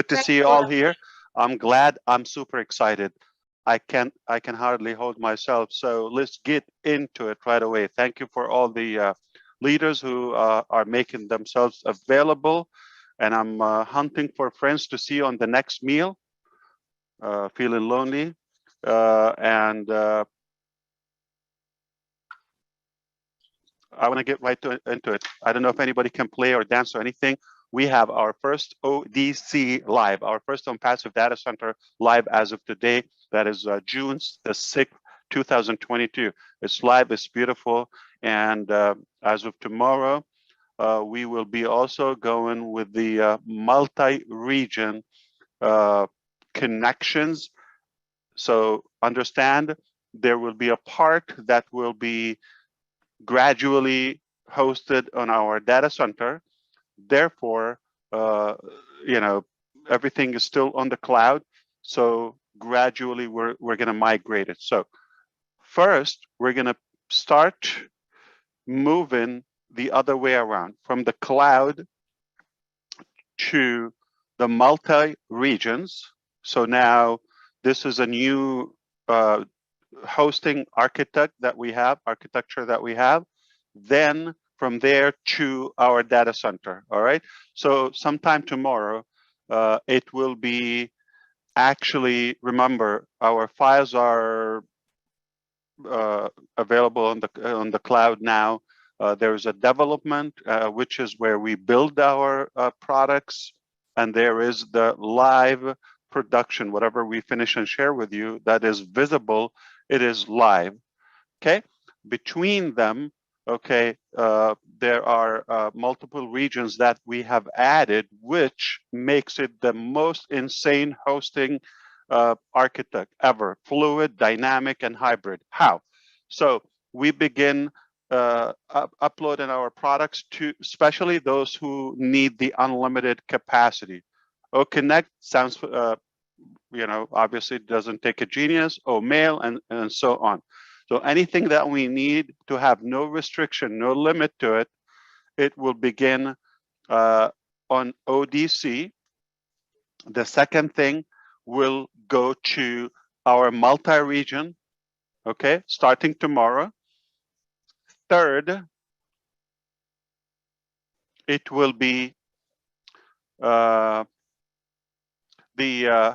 Good to see you all here. I'm glad. I'm super excited. I can hardly hold myself. So let's get into it right away. Thank you for all the leaders who are making themselves available. And I'm hunting for friends to see on the next meal. Feeling lonely. I want to get right into it. I don't know if anybody can play or dance or anything. We have our first ODC live, our first ONPASSIVE data center live as of today. That is June the 6th, 2022. It's live, it's beautiful. And as of tomorrow, we will be also going with the multi-region connections. So understand there will be a part that will be gradually hosted on our data center. Therefore, everything is still on the cloud. So gradually we're going to migrate it. So first, we're going to start moving the other way around from the cloud to the multi-regions. So now this is a new hosting architecture that we have, then from there to our data center. All right. So sometime tomorrow, it will be actually, remember, our files are available on the cloud now. There's a development, which is where we build our products, and there is the live production, whatever we finish and share with you, that is visible. It is live. Okay. Between them, okay, there are multiple regions that we have added, which makes it the most insane hosting architect ever. Fluid, dynamic, and hybrid. How? So we begin uploading our products to, especially those who need the unlimited capacity. Connect sounds, obviously it doesn't take a genius, mail, and so on. So anything that we need to have no restriction, no limit to it, it will begin on ODC. The second thing will go to our multi-region, okay, starting tomorrow. Third, it will be the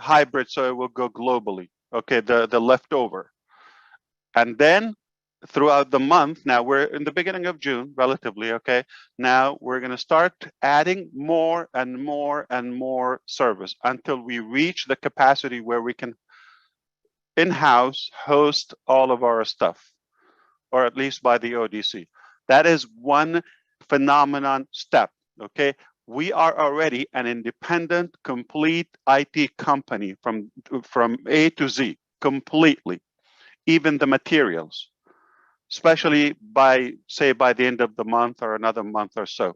hybrid, so it will go globally, okay, the leftover. And then throughout the month, now we're in the beginning of June, relatively, okay? Now we're gonna start adding more and more and more service until we reach the capacity where we can in-house host all of our stuff, or at least by the ODC. That is one phenomenon step, okay? We are already an independent, complete IT company from A to Z, completely. Even the materials, especially by the end of the month or another month or so.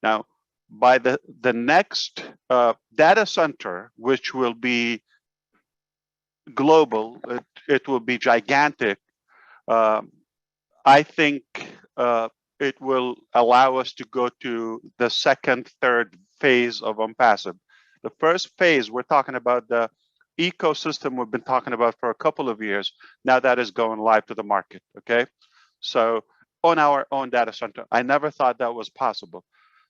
Now, by the next data center, which will be global, it will be gigantic. I think it will allow us to go to the second, third phase of ONPASSIVE. The first phase, we're talking about the ecosystem we've been talking about for a couple of years. Now that is going live to the market, okay? So on our own data center, I never thought that was possible.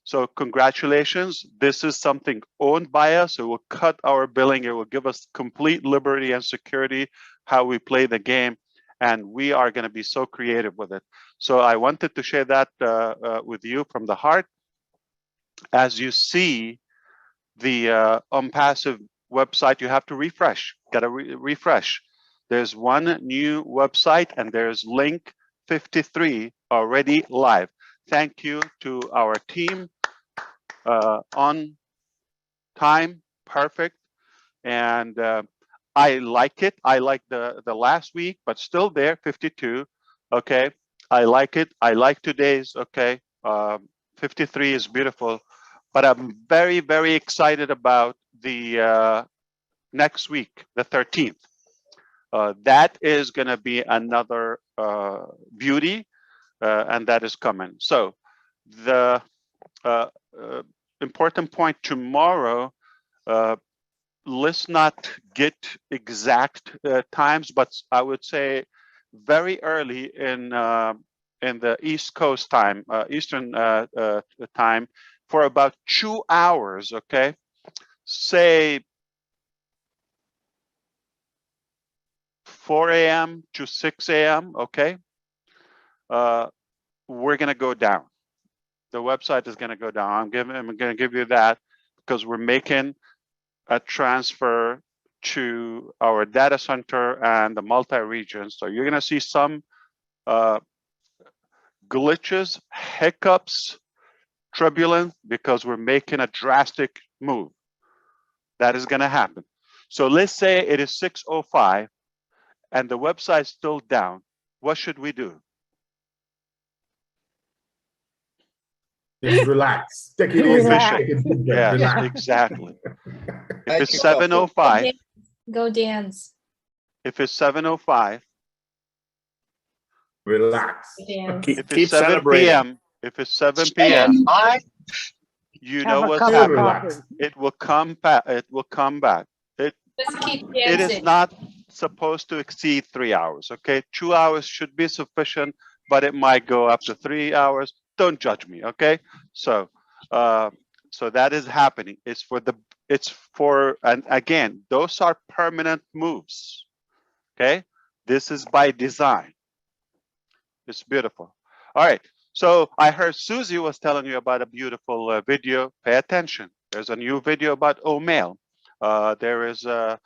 So congratulations, this is something owned by us. It will cut our billing. It will give us complete liberty and security, how we play the game. And we are gonna be so creative with it. So I wanted to share that with you from the heart. As you see the ONPASSIVE website, you have to refresh, gotta refresh. There's one new website and there's link 53 already live. Thank you to our team, on time, perfect. And I like it. I like the last week, but still there, 52, okay. I like it. I like today's, okay. 53 is beautiful, but I'm very, very excited about the next week, the 13th. That is going to be another beauty, and that is coming. So the important point tomorrow, Let's not get exact times, but I would say very early in the East Coast time, Eastern time, for about 2 hours. Okay, say 4 a.m. to 6 a.m. Okay, we're gonna go down. The website is gonna go down. I'm gonna give you that because we're making a transfer to our data center and the multi-region. So you're gonna see some glitches, hiccups, turbulence, because we're making a drastic move. That is gonna happen. So let's say it is 6:05 and the website's still down. What should we do? Just relax. Take it easy. Take it deep breath. Yes, Relax. exactly. If it's 7:05, go dance. if it's 7:05, Relax. if it's 7 p.m., if it's 7 p.m., you know what's happening. It will come back. It will come back. Just keep It is dancing. not supposed to exceed 3 hours. Okay, 2 hours should be sufficient, but it might go up to 3 hours. Don't judge me. Okay, so so that is happening. It's for, and again, those are permanent moves. Okay, this is by design. It's beautiful. All right. So I heard Susie was telling you about a beautiful video. Pay attention. There's a new video about OMail. There is a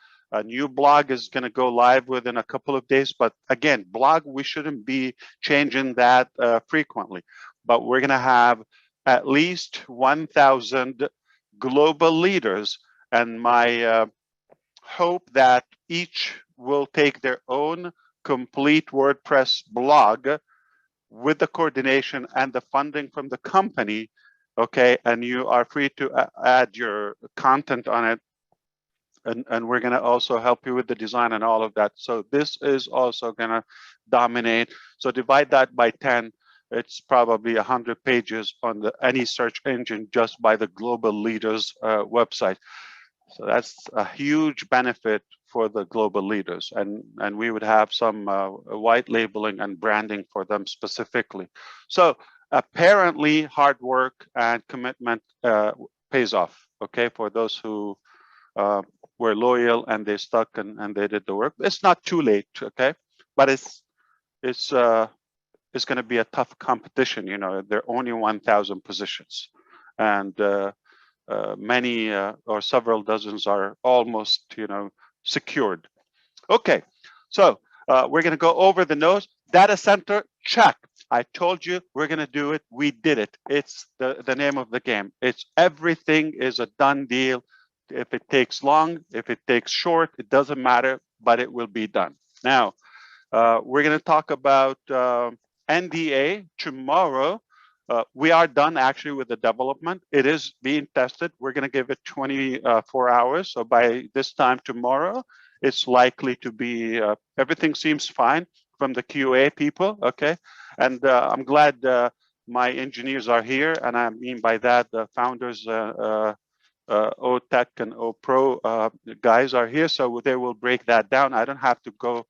new blog is going to go live within a couple of days. But again, blog, we shouldn't be changing that frequently. But we're going to have at least 1,000 global leaders. And my hope that each will take their own complete WordPress blog with the coordination and the funding from the company, okay, and you are free to add your content on it, and we're going to also help you with the design and all of that. So this is also going to dominate. So divide that by 10. It's probably 100 pages on any search engine just by the global leaders website. So that's a huge benefit for the global leaders, and we would have some white labeling and branding for them specifically. So apparently hard work and commitment pays off, okay, for those who were loyal and they stuck and they did the work. It's not too late, okay, but it's going to be a tough competition. You know, there are only 1,000 positions, and many or several dozens are almost, you know, secured. Okay, so we're going to go over the nose. Data center, check. I told you we're going to do it. We did it. It's the name of the game. It's everything is a done deal. If it takes long, if it takes short, it doesn't matter, but it will be done. Now, we're going to talk about NDA tomorrow. We are done actually with the development. It is being tested. We're going to give it 24 hours. So by this time tomorrow, it's likely to be, everything seems fine from the QA people, okay? And I'm glad my engineers are here. And I mean by that, the founders, OTech and OPro guys are here. So they will break that down. I don't have to go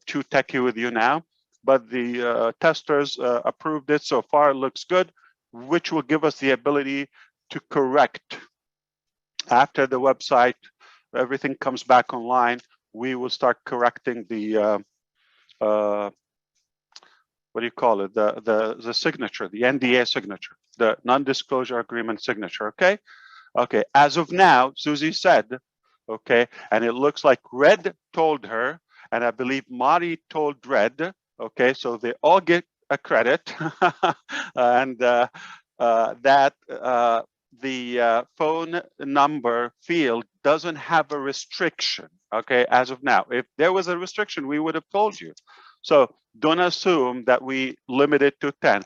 too techy with you now. But the testers approved it so far. It looks good, which will give us the ability to correct after the website, everything comes back online. We will start correcting the what do you call it? The signature, the NDA signature, the non-disclosure agreement signature. Okay, okay. As of now, Susie said, okay, and it looks like Red told her, and I believe Mari told Red. Okay, so they all get a credit, and that the phone number field doesn't have a restriction. Okay, as of now, if there was a restriction, we would have told you. So don't assume that we limit it to 10.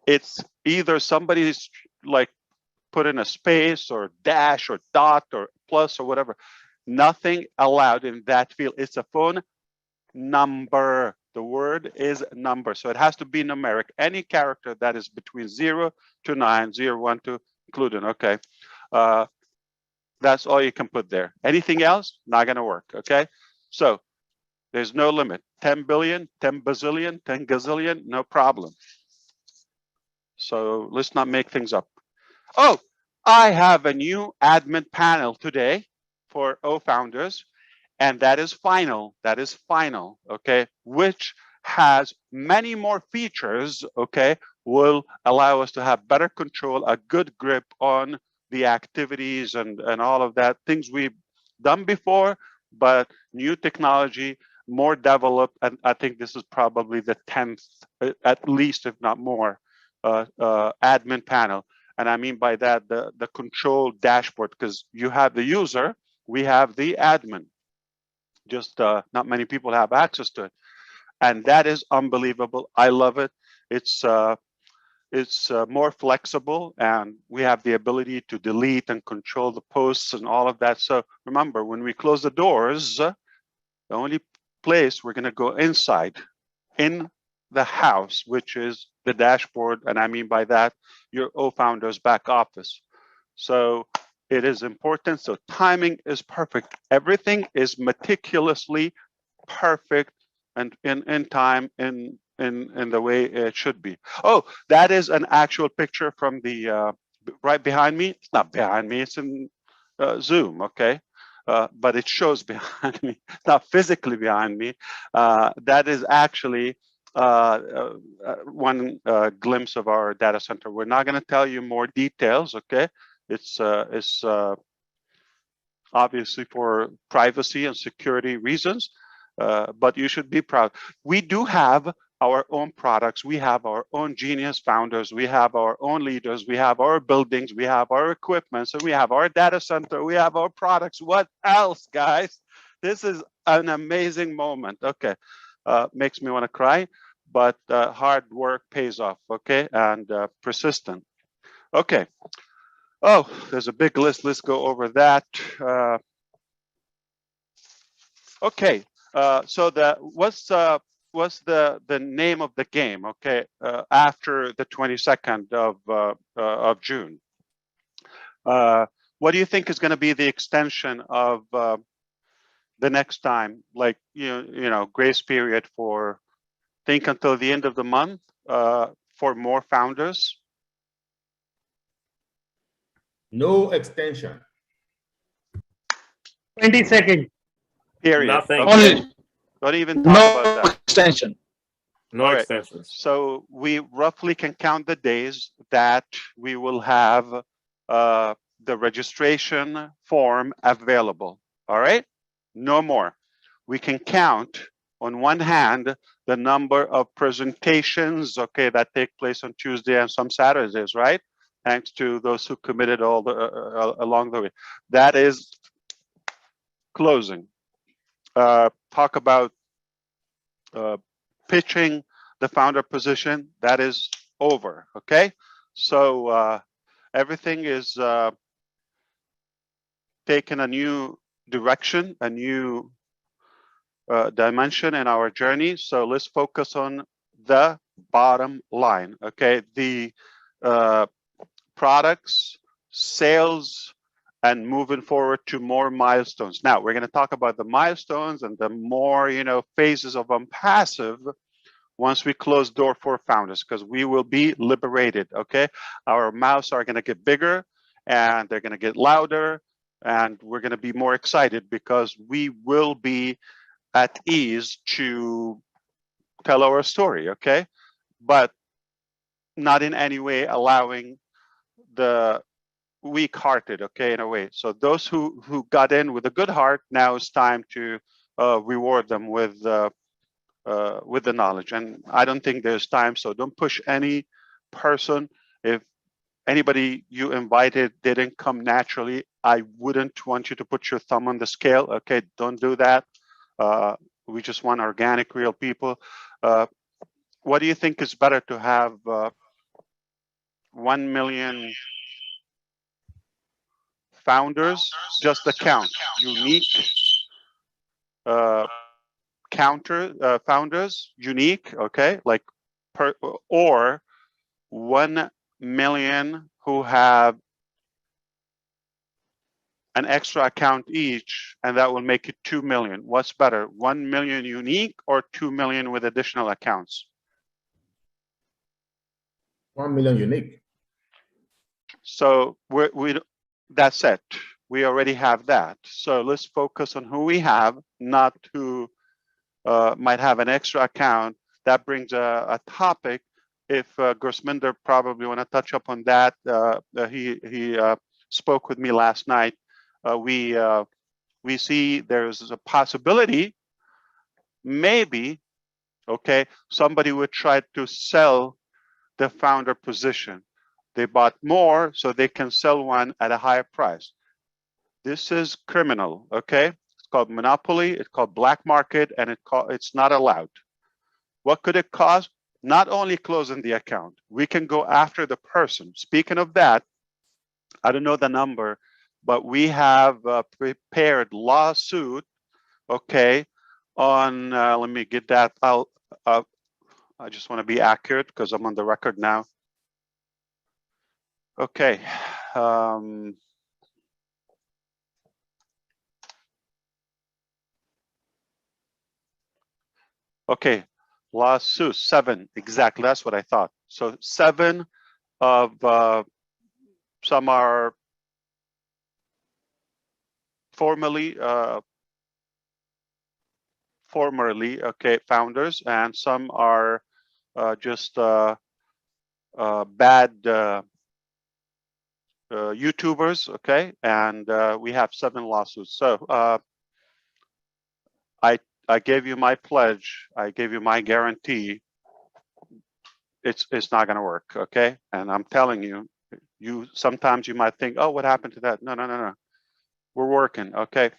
It's either somebody's like put in a space or dash or dot or plus or whatever. Nothing allowed in that field. It's a phone number. The word is number. So it has to be numeric. Any character that is between 0 to 9, 0, 1, 2, including, okay. That's all you can put there. Anything else, not going to work. Okay. So there's no limit. 10 billion, 10 bazillion, 10 gazillion, no problem. So let's not make things up. Oh, I have a new admin panel today for O founders, and that is final. That is final. Okay. Which has many more features. Okay. Will allow us to have better control, a good grip on the activities and all of that, things we've done before, but new technology, more developed. And I think this is probably the 10th, at least, if not more, admin panel. And I mean by that, the control dashboard, because you have the user, we have the admin. Just not many people have access to it. And that is unbelievable. I love it. It's more flexible, and we have the ability to delete and control the posts and all of that. So remember, when we close the doors, the only place we're going to go inside in the house, which is the dashboard. And I mean by that, your O-Founders back office. So it is important. So timing is perfect. Everything is meticulously perfect and in time, in the way it should be. Oh, that is an actual picture from the right behind me. It's not behind me, it's in Zoom, okay? But it shows behind me, not physically behind me. That is actually one glimpse of our data center. We're not going to tell you more details, okay? It's obviously for privacy and security reasons, but you should be proud. We do have our own products. We have our own genius founders. We have our own leaders. We have our buildings. We have our equipment. So we have our data center. We have our products. What else, guys? This is an amazing moment. Okay, makes me want to cry, but hard work pays off. Okay, and persistent. Okay. Oh, there's a big list. Let's go over that. Okay, so what's the name of the game? Okay, after the 22nd of June, what do you think is going to be the extension of the next time? Like you know, grace period for think until the end of the month for more founders. No extension. 22nd. Period. Nothing. Okay. Only. Don't even talk about No that. extension. No All right. extensions. So we roughly can count the days that we will have the registration form available. All right, no more. We can count on one hand the number of presentations, okay, that take place on Tuesday and some Saturdays, right? Thanks to those who committed all the along the way. That is closing. Talk about pitching the founder position. That is over. Okay, so everything is taken a new direction, a new dimension in our journey. So let's focus on the bottom line. Okay, the products, sales, and moving forward to more milestones. Now we're going to talk about the milestones and the more phases of ONPASSIVE once we close door for founders, because we will be liberated. Okay, our mouths are going to get bigger and they're going to get louder, and we're going to be more excited because we will be at ease to tell our story. Okay, but not in any way allowing the weak-hearted, okay, in a way. So those who got in with a good heart, now it's time to reward them with the knowledge. And I don't think there's time, so don't push any person. If anybody you invited didn't come naturally, I wouldn't want you to put your thumb on the scale. Okay, don't do that. We just want organic, real people. What do you think is better, to have 1 million founders, just the count, unique founders, unique, okay, like or 1 million who have an extra account each, and that will make it 2 million. What's better, 1 million unique or 2 million with additional accounts? 1 million unique. So that's it. We already have that. So let's focus on who we have, not who might have an extra account. That brings a topic. If Gursminder probably want to touch up on that, he spoke with me last night. We see there's a possibility, maybe, okay, somebody would try to sell the founder position. They bought more so they can sell one at a higher price. This is criminal, okay? It's called monopoly, it's called black market, and it's not allowed. What could it cost? Not only closing the account, we can go after the person. Speaking of that, I don't know the number, but we have prepared lawsuit, okay, on, let me get that out. I just want to be accurate because I'm on the record now. Okay. Okay, lawsuit 7, exactly, that's what I thought. So 7 of, some are formerly, okay, founders, and some are just bad YouTubers, okay, and we have 7 lawsuits. So I gave you my pledge, I gave you my guarantee. It's not going to work, okay? And I'm telling you, sometimes you might think, oh, what happened to that? No. We're working, okay?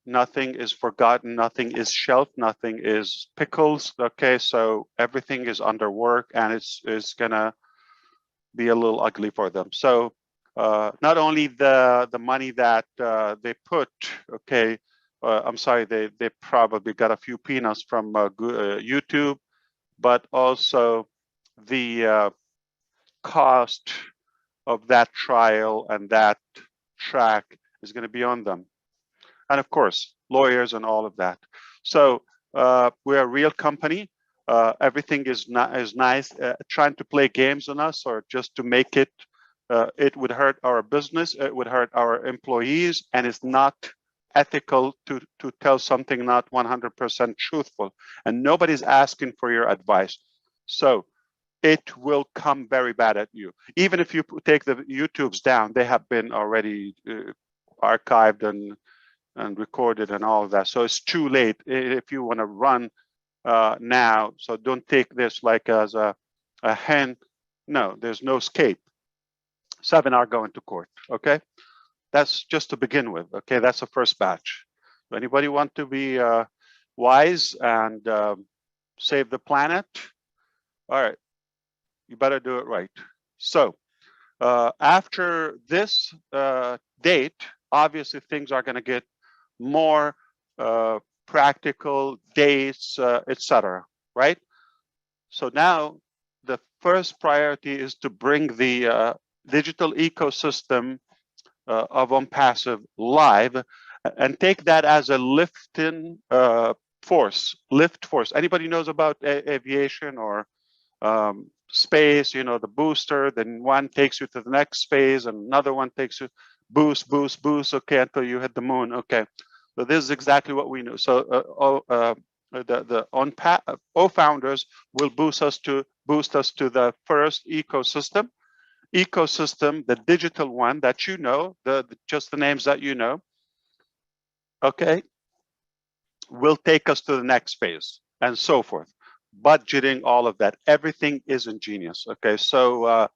Nothing is forgotten, nothing is shelved, nothing is pickles, okay? So everything is under work, and it's gonna be a little ugly for them. So not only the money that they put, okay, I'm sorry, they probably got a few peanuts from YouTube, but also the cost of that trial and that track is going to be on them. And of course, lawyers and all of that. So we're a real company. Everything is not as nice. Trying to play games on us or just to make it, it would hurt our business. It would hurt our employees, and it's not ethical to tell something not 100% truthful. And nobody's asking for your advice. So it will come very bad at you. Even if you take the YouTubes down, they have been already archived and recorded and all of that. So it's too late if you want to run now. So don't take this like as a hint. No, there's no escape. 7 are going to court, okay? That's just to begin with, okay? That's the first batch. Anybody want to be wise and save the planet? All right, you better do it right. So after this date, obviously things are going to get more practical, dates, etc. Right? So now the first priority is to bring the digital ecosystem of ONPASSIVE live and take that as a lift force. Anybody knows about aviation or space, you know, the booster, then one takes you to the next phase and another one takes you boost, okay, until you hit the moon, okay. So this is exactly what we know. So the founders will boost us to the first ecosystem, the digital one that you know, just the names that you know, okay, will take us to the next phase and so forth. Budgeting, all of that, everything is ingenious, okay? So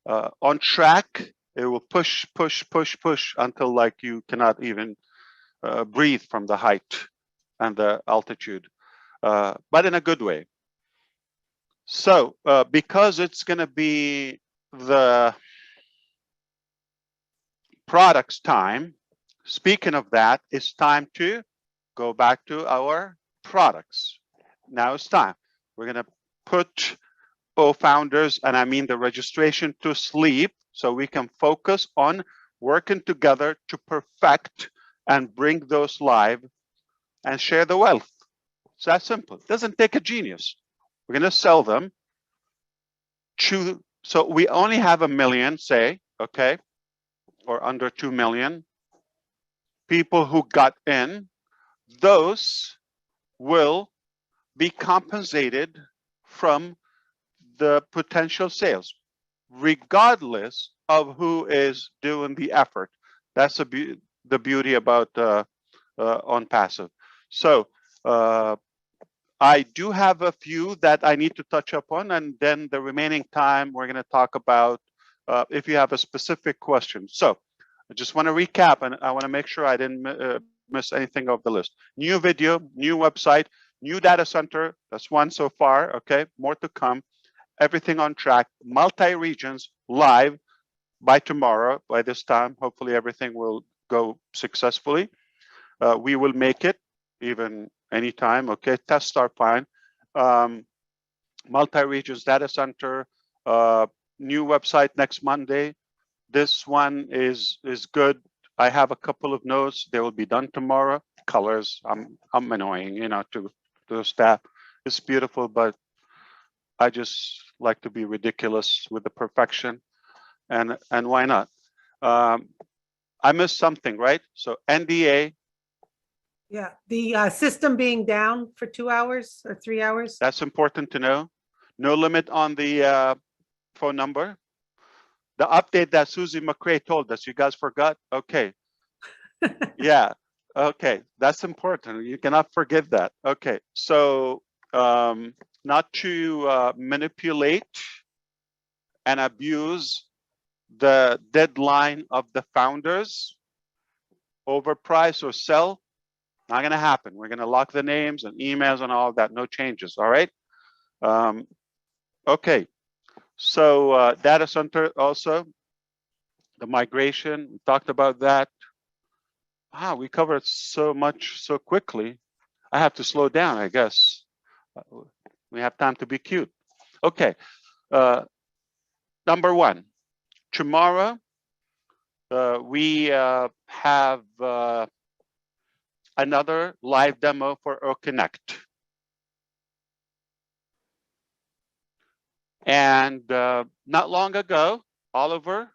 on track, it will push until like you cannot even breathe from the height and the altitude, but in a good way. So because it's going to be the products time, speaking of that, it's time to go back to our products. Now it's time. We're going to put founders, and I mean the registration, to sleep so we can focus on working together to perfect and bring those live and share the wealth. It's that simple. It doesn't take a genius. We're going to sell them. So we only have 1 million, say, okay, or under 2 million people who got in. Those will be compensated from the potential sales, regardless of who is doing the effort. That's the beauty about ONPASSIVE. So I do have a few that I need to touch upon, and then the remaining time we're going to talk about if you have a specific question. So I just want to recap, and I want to make sure I didn't miss anything of the list. New video, new website, new data center. That's one so far. Okay, more to come. Everything on track. Multi-regions live by tomorrow. By this time, hopefully everything will go successfully. We will make it even anytime. Okay, tests are fine. Multi-regions data center. New website next Monday. This one is good. I have a couple of notes. They will be done tomorrow. Colors, I'm annoying, you know, to the staff. It's beautiful, but I just like to be ridiculous with the perfection, and why not? I missed something, right? So NDA. Yeah, the system being down for 2 hours or 3 hours. That's important to know. No limit on the phone number. The update that Susie McCray told us, you guys forgot? Okay. Yeah. Okay. That's important. You cannot forget that. Okay. So not to manipulate and abuse the deadline of the founders, overprice or sell, not going to happen. We're going to lock the names and emails and all of that. No changes. All right. Okay. So data center also, the migration, we talked about that. We covered so much so quickly. I have to slow down, I guess. We have time to be cute. Okay. Number one, tomorrow we have another live demo for OConnect. And not long ago, Oliver,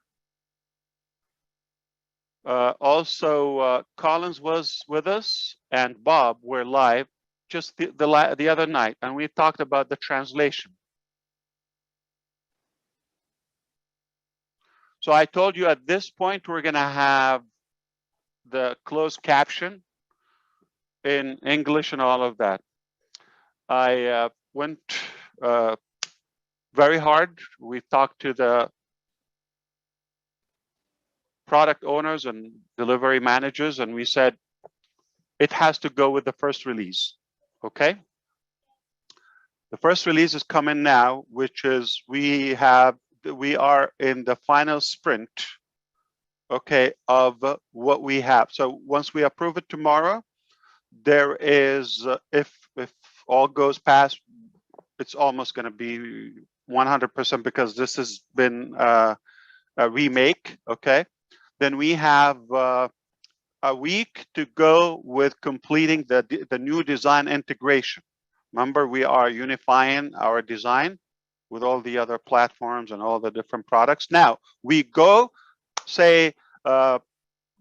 also Collins was with us, and Bob were live just the other night, and we talked about the translation. So I told you at this point we're going to have the closed caption in English and all of that. I went very hard. We talked to the product owners and delivery managers, and we said it has to go with the first release. Okay. The first release is coming now, which is we are in the final sprint, okay, of what we have. So once we approve it tomorrow, there is, if all goes past, it's almost going to be 100% because this has been a remake, okay? Then we have a week to go with completing the new design integration. Remember, we are unifying our design with all the other platforms and all the different products. Now, we go, say,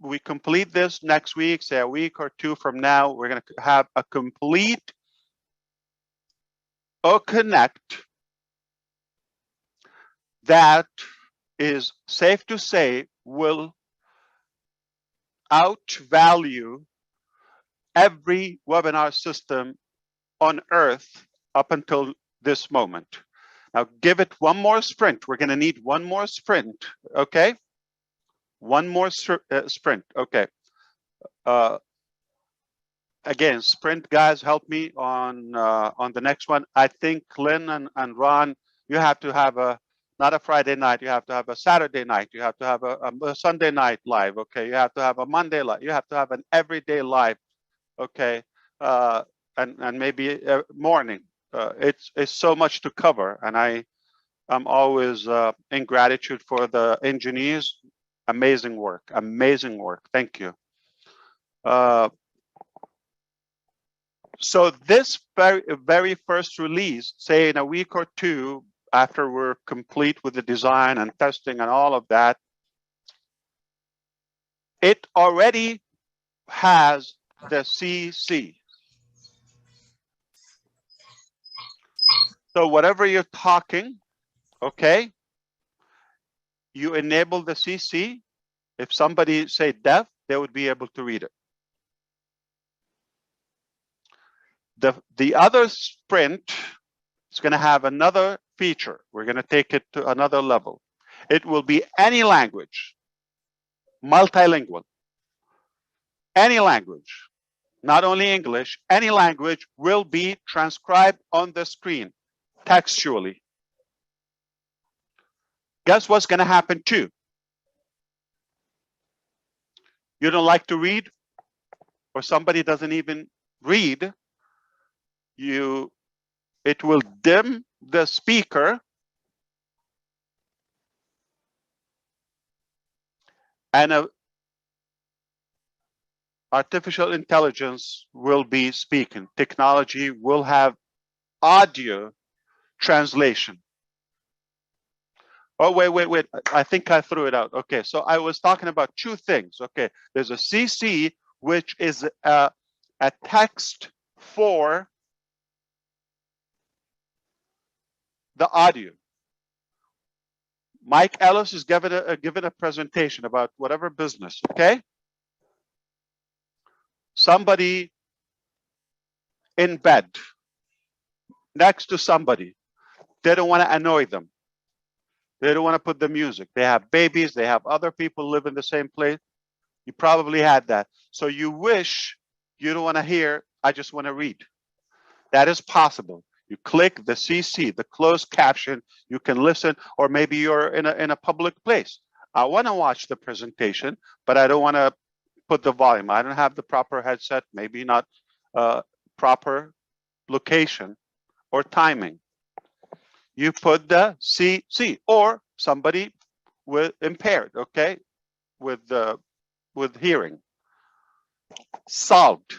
we complete this next week, say a week or two from now, we're going to have a complete OConnect that is safe to say will outvalue every webinar system on earth up until this moment. Now give it one more sprint. We're going to need one more sprint, okay? One more sprint, okay. Again, sprint guys, help me on the next one. I think Lynn and Ron, you have to have not a Friday night, you have to have a Saturday night, you have to have a Sunday night live, okay? You have to have a Monday live, you have to have an everyday live, okay? And maybe morning. It's so much to cover, and I'm always in gratitude for the engineers Amazing work. Amazing work. Thank you. So this very first release, say in a week or two after we're complete with the design and testing and all of that, it already has the CC. So whatever you're talking, okay, you enable the CC. If somebody say deaf, they would be able to read it. The other sprint is going to have another feature. We're going to take it to another level. It will be any language, multilingual, any language, not only English, any language will be transcribed on the screen textually. Guess what's going to happen too? You don't like to read, or somebody doesn't even read, it will dim the speaker and artificial intelligence will be speaking. Technology will have audio translation. Oh, wait. I think I threw it out. Okay, so I was talking about two things. Okay, there's a CC, which is a text for the audio. Mike Ellis is giving a presentation about whatever business, okay? Somebody in bed next to somebody. They don't want to annoy them. They don't want to put the music. They have babies. They have other people live in the same place. You probably had that. So you wish you don't want to hear, I just want to read. That is possible. You click the CC, the closed caption, you can listen, or maybe you're in a public place. I want to watch the presentation, but I don't want to put the volume. I don't have the proper headset, maybe not proper location or timing. You put the CC, or somebody with impaired, okay, with hearing. Solved.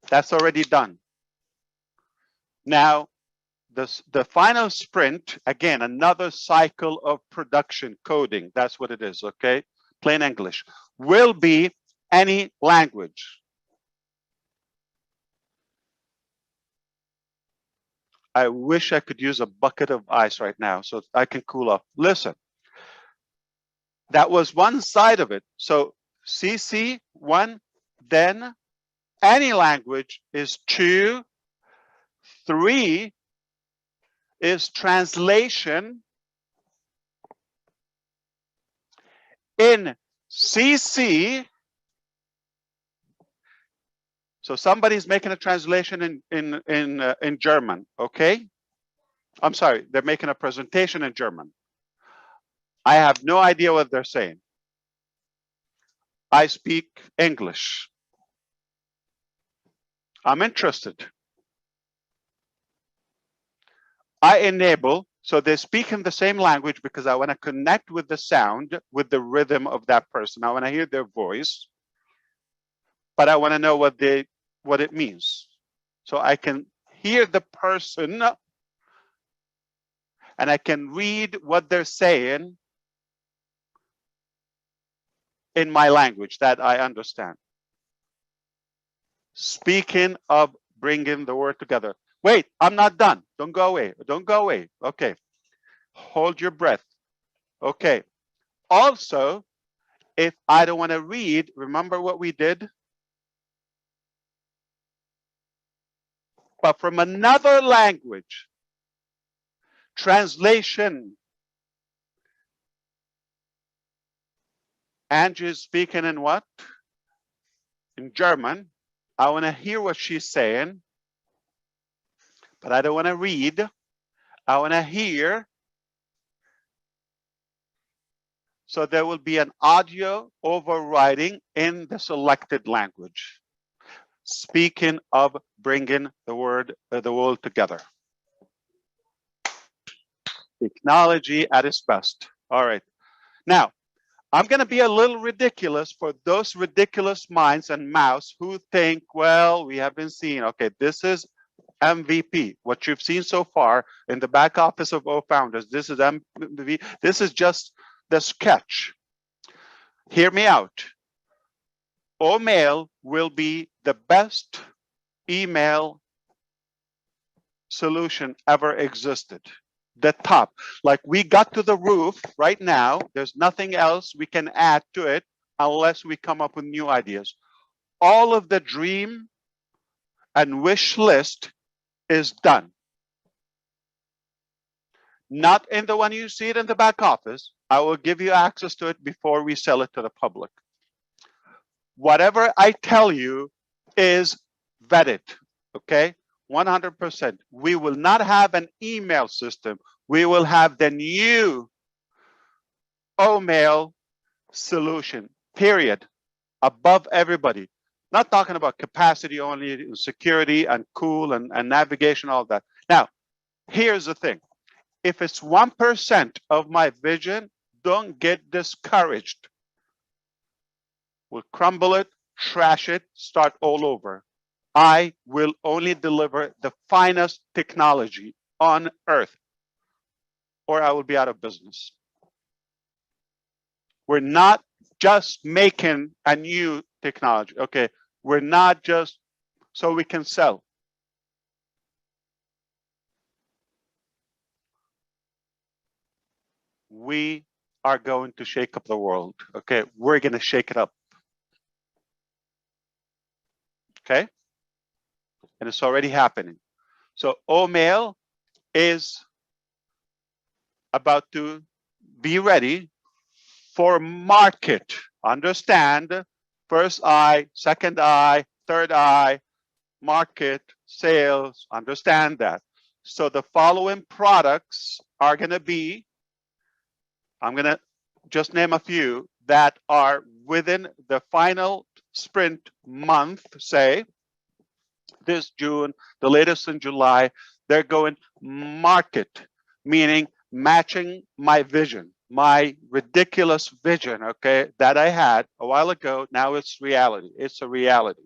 That's already done. Now, the final sprint, again, another cycle of production coding. That's what it is, okay? Plain English. Will be any language. I wish I could use a bucket of ice right now so I can cool off. Listen, that was one side of it. So CC, one, then any language is 2, 3 is translation. In CC, so somebody's making a translation in German, okay? I'm sorry, they're making a presentation in German. I have no idea what they're saying. I speak English. I'm interested. I enable, so they speak in the same language because I want to connect with the sound, with the rhythm of that person. I want to hear their voice, but I want to know what it means. So I can hear the person and I can read what they're saying in my language that I understand. Speaking of bringing the word together. Wait, I'm not done. Don't go away. Don't go away. Okay. Hold your breath. Okay. Also, if I don't want to read, remember what we did? But from another language, translation. Angie is speaking in what? In German. I want to hear what she's saying, but I don't want to read. I want to hear. So there will be an audio overriding in the selected language. Speaking of bringing the world together. Technology at its best. All right. Now, I'm going to be a little ridiculous for those ridiculous minds and mouths who think, well, we have been seeing, okay, this is MVP. What you've seen so far in the back office of O Founders, this is MVP. This is just the sketch. Hear me out. O Mail will be the best email solution ever existed. The top, like we got to the roof right now. There's nothing else we can add to it unless we come up with new ideas. All of the dream and wish list is done. Not in the one you see it in the back office. I will give you access to it before we sell it to the public. Whatever I tell you is vetted, okay? 100%. We will not have an email system. We will have the new O-mail solution, period, above everybody. Not talking about capacity only, security and cool and navigation, all that. Now, here's the thing. If it's 1% of my vision, don't get discouraged. We'll crumble it, trash it, start all over. I will only deliver the finest technology on earth, or I will be out of business. We're not just making a new technology, okay? We're not just so we can sell. We are going to shake up the world, okay? We're going to shake it up, okay? And it's already happening. So O-mail is about to be ready for market. Understand, first eye, second eye, third eye, market, sales, understand that. So the following products are going to be, I'm going to just name a few that are within the final sprint month, say, this June, the latest in July. They're going market, meaning matching my vision, my ridiculous vision, okay, that I had a while ago. Now it's reality. It's a reality.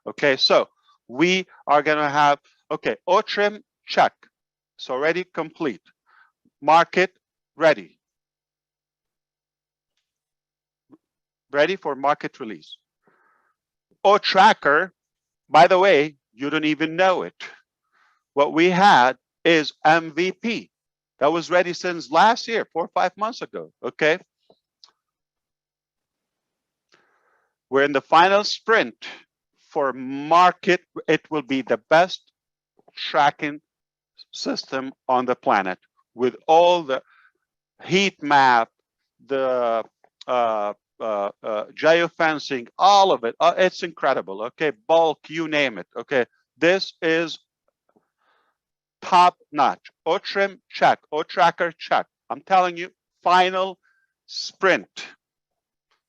Okay, so we are going to have, okay, O-trim, check. It's already complete. Market, ready. Ready for market release. O-tracker, by the way, you don't even know it. What we had is MVP. That was ready since last year, 4 or 5 months ago, okay? We're in the final sprint for market. It will be the best tracking system on the planet with all the heat map, the geofencing, all of it. It's incredible, okay? Bulk, you name it, okay? This is top notch. O-trim, check. O-tracker, check. I'm telling you, final sprint,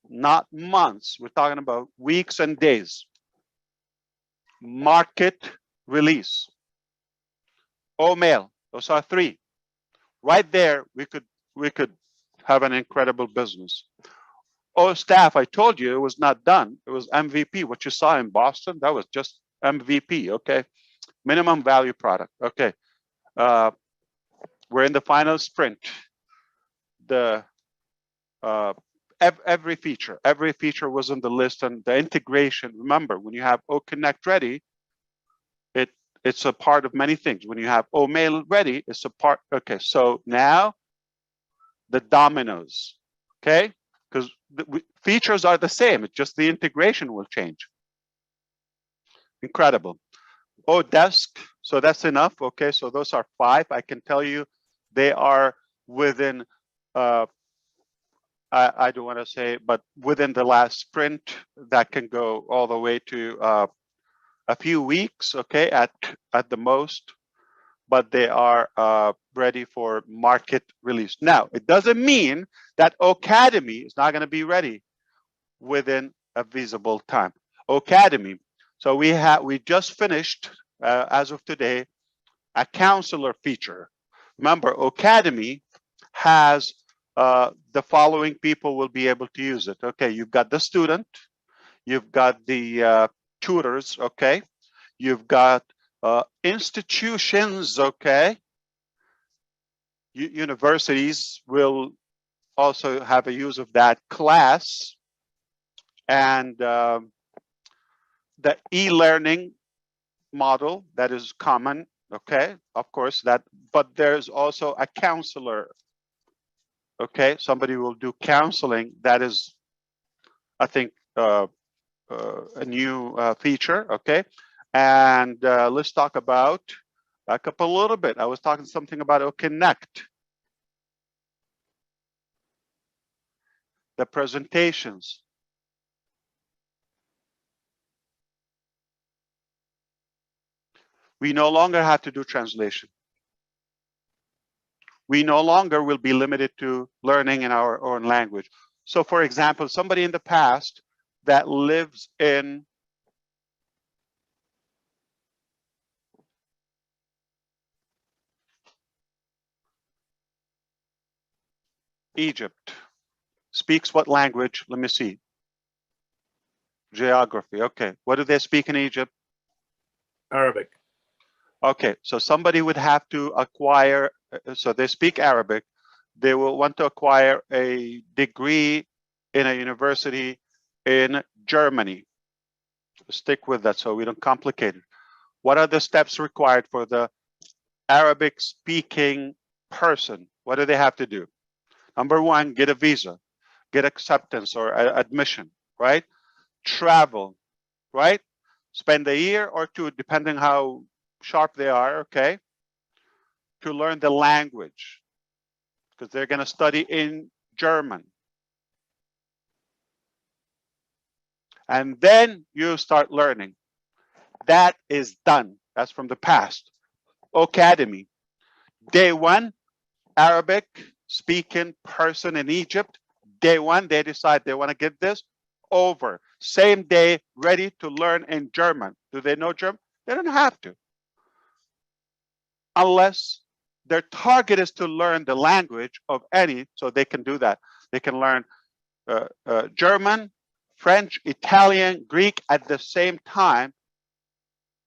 not months. We're talking about weeks and days. Market release. O-mail, those are 3. Right there, we could have an incredible business. O-staff, I told you it was not done. It was MVP. What you saw in Boston, that was just MVP, okay? Minimum value product, okay. We're in the final sprint. The every feature was on the list, and the integration. Remember, when you have O-Connect ready, it's a part of many things. When you have O-mail ready, it's a part. Okay, so now the dominoes. Okay, because the features are the same. It's just the integration will change. Incredible. O-desk. So that's enough. Okay, so those are 5. I can tell you they are within, I don't want to say, but within the last sprint, that can go all the way to a few weeks, okay, at the most, but they are ready for market release. Now, it doesn't mean that Academy is not going to be ready within a feasible time. Academy. So we just finished, as of today, a counselor feature. Remember, Academy has the following people will be able to use it. Okay, you've got the student, you've got the tutors, okay, you've got institutions, okay. Universities will also have a use of that class, and the e-learning model that is common, okay, of course that, but there's also a counselor, okay, somebody will do counseling. That is, I think, a new feature, okay. And let's talk about, back up a little bit, I was talking something about Connect, the presentations. We no longer have to do translation. We no longer will be limited to learning in our own language. So for example, somebody in the past that lives in Egypt speaks what language? Let me see. Geography, okay. What do they speak in Egypt? Arabic. Okay, so somebody would have to acquire, so they speak Arabic, they will want to acquire a degree in a university in Germany. Stick with that so we don't complicate it. What are the steps required for the Arabic speaking person? What do they have to do? Number one, get a visa, get acceptance or admission, right? Travel, right? Spend a year or two, depending how sharp they are, okay, to learn the language, because they're going to study in German. And then you start learning. That is done. That's from the past. Academy. Day one, Arabic speaking person in Egypt. Day one, they decide they want to get this over. Same day, ready to learn in German. Do they know German? They don't have to. Unless their target is to learn the language of any, so they can do that. They can learn German, French, Italian, Greek at the same time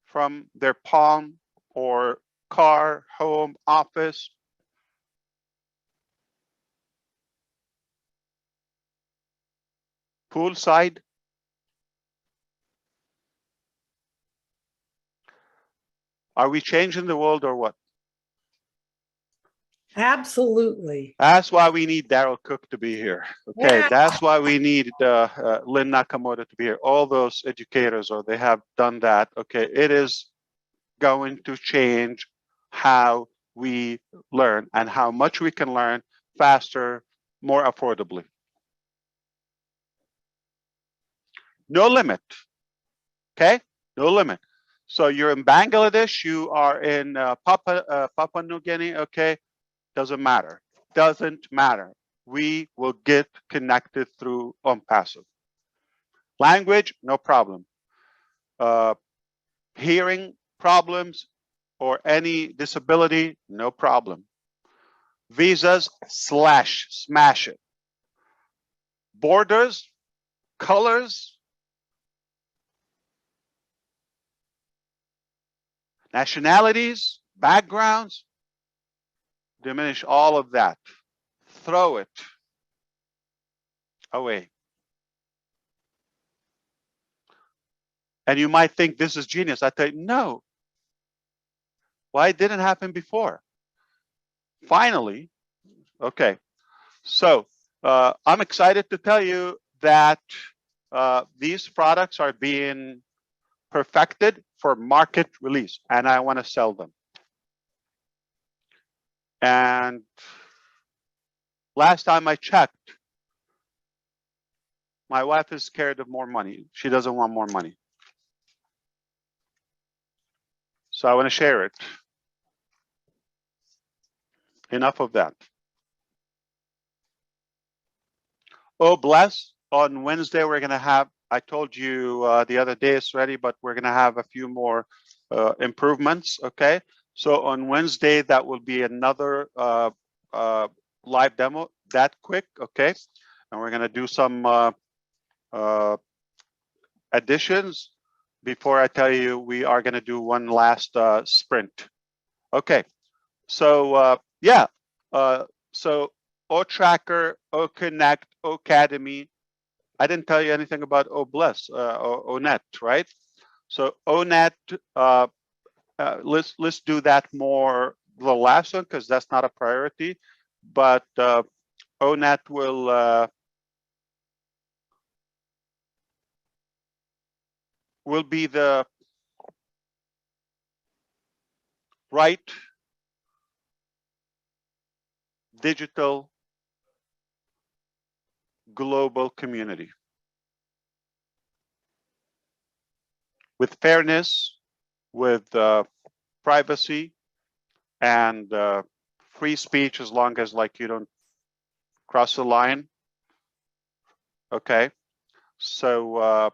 from their palm or car, home, office. Poolside. Are we changing the world or what? Absolutely. That's why we need Daryl Cook to be here. Okay, Yeah. that's why we need Lynn Nakamoto to be here. All those educators, or they have done that. Okay, it is going to change how we learn and how much we can learn faster, more affordably. No limit. Okay, no limit. So you're in Bangladesh, you are in Papua New Guinea. Okay, doesn't matter. Doesn't matter. We will get connected through ONPASSIVE. Language, no problem. Hearing problems or any disability, no problem. Visas, smash it. Borders, colors, nationalities, backgrounds, diminish all of that. Throw it away. And you might think this is genius. I tell you, no. Why it didn't happen before? Finally, okay. So I'm excited to tell you that these products are being perfected for market release, and I want to sell them. And last time I checked, my wife is scared of more money. She doesn't want more money. So I want to share it. Enough of that. Oh, bless. On Wednesday, we're going to have, I told you the other day it's ready, but we're going to have a few more improvements. Okay. So on Wednesday, that will be another live demo that quick, okay? And we're gonna do some additions before I tell you we are gonna do one last sprint. Okay, so yeah, so OTracker, OConnect, OCademy. I didn't tell you anything about OBless, ONet, right? So ONet, let's do that more the last one because that's not a priority, but ONet will be the right digital global community with fairness, with privacy, and free speech, as long as like you don't cross the line. Okay, so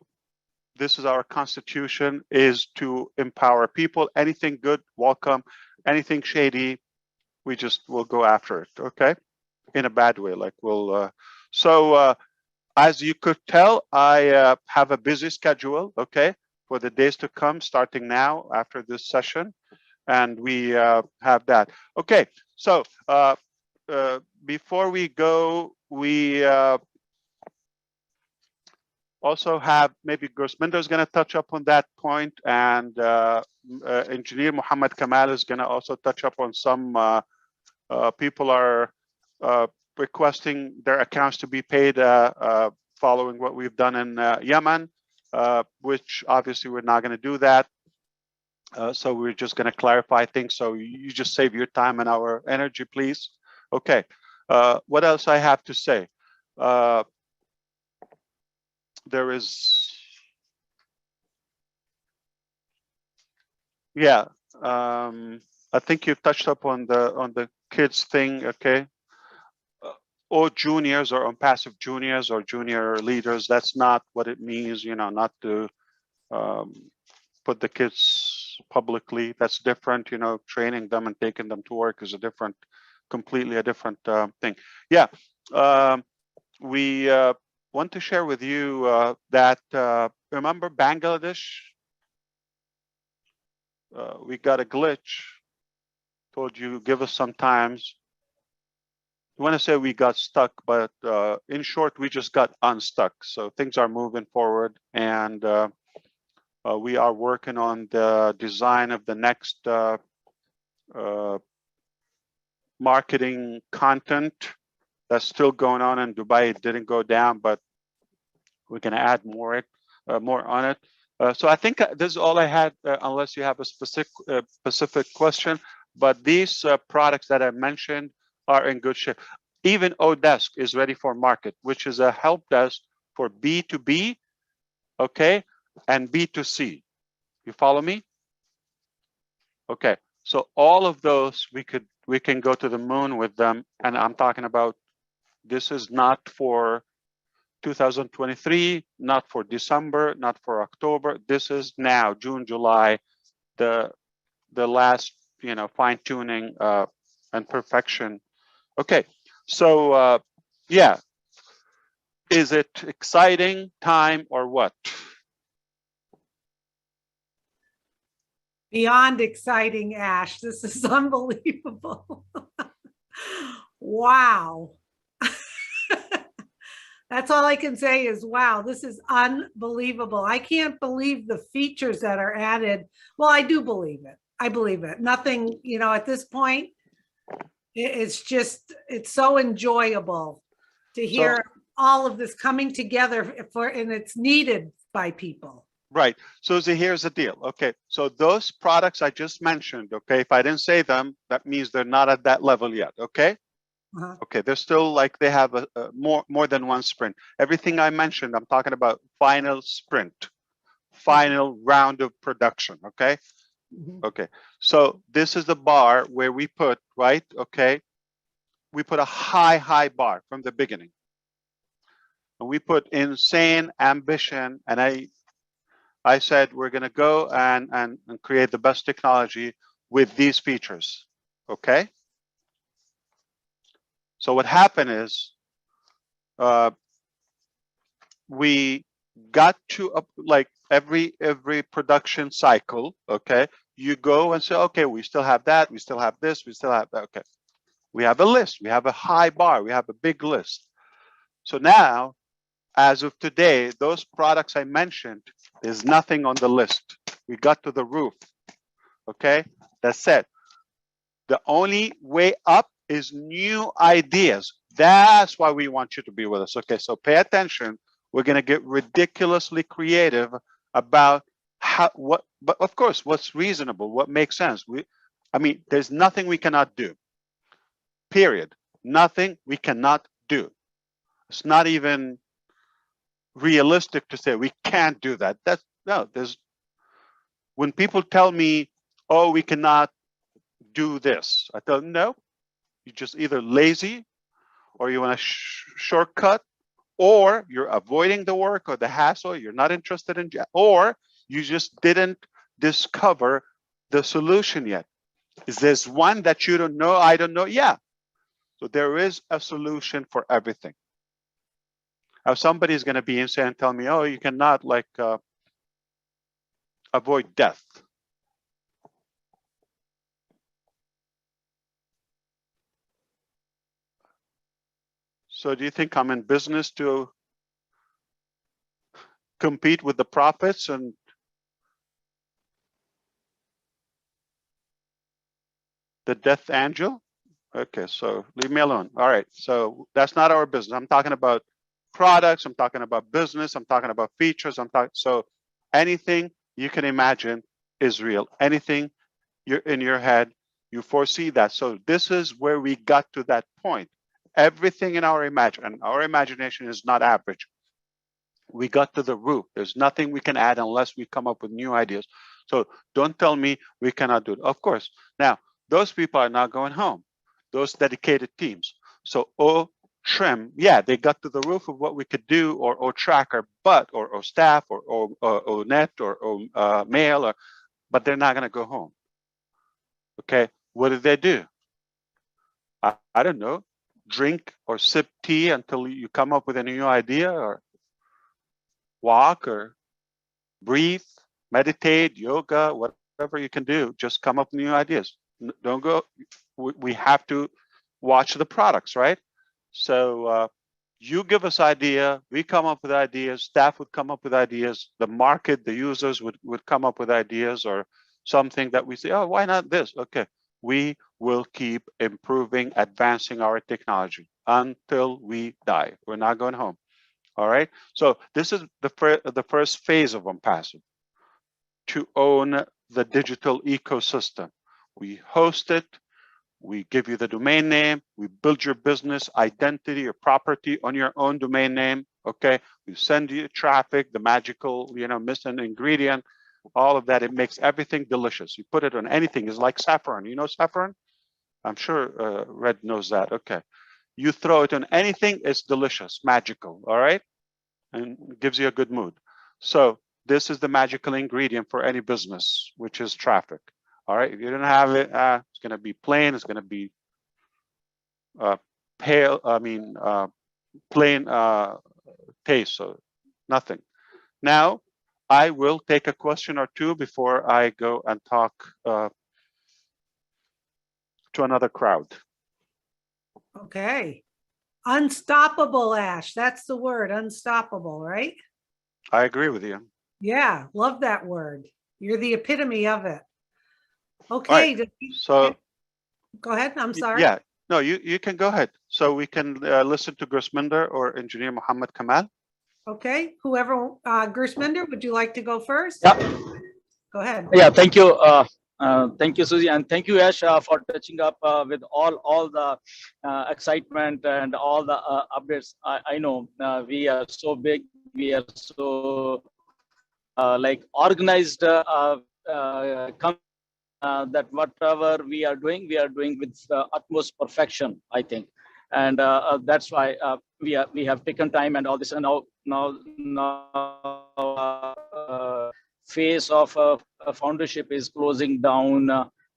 this is our constitution, is to empower people. Anything good, welcome. Anything shady, we just will go after it. Okay, in a bad way, like we'll. As you could tell, I have a busy schedule. Okay, for the days to come, starting now after this session, and we have that. Okay, so before we go, we also have, maybe Gurusminder is going to touch up on that point, and Engineer Muhammad Kamal is going to also touch up on some people are requesting their accounts to be paid following what we've done in Yemen, which obviously we're not going to do that. So we're just going to clarify things. So you just save your time and our energy, please. Okay. What else I have to say? There is, yeah. I think you've touched up on the kids thing. Okay. Or juniors, or ONPASSIVE juniors, or junior leaders. That's not what it means. You know, not to put the kids publicly. That's different. You know, training them and taking them to work is a different, completely a different thing. Yeah, we want to share with you that remember Bangladesh? We got a glitch. Told you, give us some times. I want to say we got stuck, but in short, we just got unstuck. So things are moving forward, and we are working on the design of the next marketing content that's still going on in Dubai. It didn't go down, but we're going to add more on it. So I think this is all I had, unless you have a specific question. But these products that I mentioned are in good shape. Even Odesk is ready for market, which is a help desk for B2B, okay, and B2C. You follow me? Okay, so all of those we can go to the moon with them, and I'm talking about, this is not for 2023, not for December, not for October. This is now June, July, the last, you know, fine tuning and perfection. Okay, so yeah, is it exciting time or what? Beyond exciting, Ash. This is unbelievable. Wow. That's all I can say is, wow, this is unbelievable. I can't believe the features that are added. Well, I do believe it. I believe it. Nothing, you know, at this point, it's just, it's so enjoyable to hear all of this coming together and it's needed by people. Right. So here's the deal. Okay. So those products I just mentioned, okay, if I didn't say them, that means they're not at that level yet. Okay. Okay. They're still like, they have a more than one sprint. Everything I mentioned, I'm talking about final sprint, final round of production. Okay. Okay. So this is the bar where we put, right? Okay. We put a high bar from the beginning. And we put insane ambition. And I said, we're going to go and create the best technology with these features. Okay. So what happened is we got to like every production cycle, okay, you go and say, okay, we still have that, we still have this, we still have that. Okay, we have a list, we have a high bar, we have a big list. So now, as of today, those products I mentioned, there's nothing on the list. We got to the roof. Okay, that's it. The only way up is new ideas. That's why we want you to be with us. Okay, so pay attention. We're going to get ridiculously creative about but of course, what's reasonable, what makes sense. I mean, there's nothing we cannot do. Period. Nothing we cannot do. It's not even realistic to say we can't do that. When people tell me, oh, we cannot do this, I tell them, no, you're just either lazy or you want a shortcut, or you're avoiding the work or the hassle, you're not interested in, or you just didn't discover the solution yet. Is there one that you don't know? I don't know. Yeah. So there is a solution for everything. Now somebody's going to be insane and tell me, oh, you cannot like avoid death. So do you think I'm in business to compete with the prophets and the death angel? Okay, so leave me alone. All right, so that's not our business. I'm talking about products, I'm talking about business, I'm talking about features, so anything you can imagine is real. Anything you're in your head, you foresee that. So this is where we got to that point. Everything in our imagination is not average. We got to the roof. There's nothing we can add unless we come up with new ideas. So don't tell me we cannot do it. Of course. Now, those people are not going home, those dedicated teams. So trim, yeah, they got to the roof of what we could do, or track our butt, or staff, or net, or mail, but they're not going to go home. Okay, what did they do? I don't know, drink or sip tea until you come up with a new idea, or walk, or breathe, meditate, yoga, whatever you can do, just come up with new ideas. Don't go, we have to watch the products, right? So you give us idea, we come up with ideas, staff would come up with ideas, the market, the users would come up with ideas, or something that we say, oh, why not this? Okay, we will keep improving, advancing our technology until we die. We're not going home. All right, so this is the first phase of ONPASSIVE, to own the digital ecosystem. We host it, we give you the domain name, we build your business identity or property on your own domain name, okay? We send you traffic, the magical, missing ingredient, all of that. It makes everything delicious. You put it on anything. It's like saffron. You know saffron? I'm sure Red knows that. Okay. You throw it on anything, it's delicious, magical, all right? And gives you a good mood. So this is the magical ingredient for any business, which is traffic. All right, if you don't have it, it's going to be plain. It's going to be pale. I mean, plain taste. So nothing. Now, I will take a question or two before I go and talk to another crowd. Okay. Unstoppable, Ash. That's the word, unstoppable, right? I agree with you. Yeah, love that word. You're the epitome of it. Okay. Right. So go ahead. I'm sorry. Yeah, no, you can go ahead. So we can listen to Gursminder or Engineer Muhammad Kamal. Okay, whoever, Gursminder, would you like to go first? Yeah. Go ahead. Yeah, thank you. Thank you, Susie, and thank you, Ash, for touching up with all the excitement and all the updates. I know we are so big, we are so like organized that whatever we are doing with utmost perfection, I think, and that's why we have taken time and all this, and now phase of foundership is closing down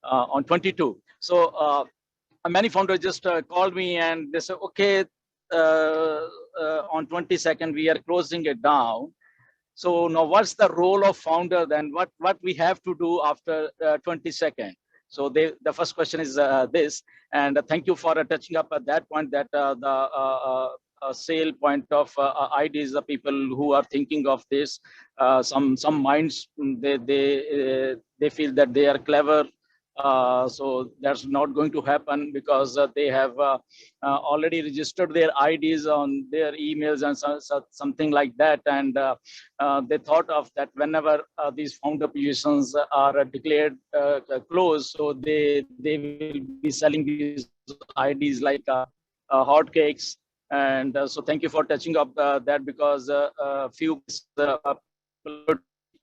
on 22. So many founders just called me and they said, okay, on 22nd, we are closing it down. So now what's the role of founder then? What we have to do after 22nd? So the first question is this, and thank you for touching up at that point that the sale point of ideas, the people who are thinking of this, some minds, they feel that they are clever. So that's not going to happen because they have already registered their IDs on their emails and something like that. And they thought of that whenever these founder positions are declared closed, so they will be selling these IDs like hotcakes. And so thank you for touching up that, because a few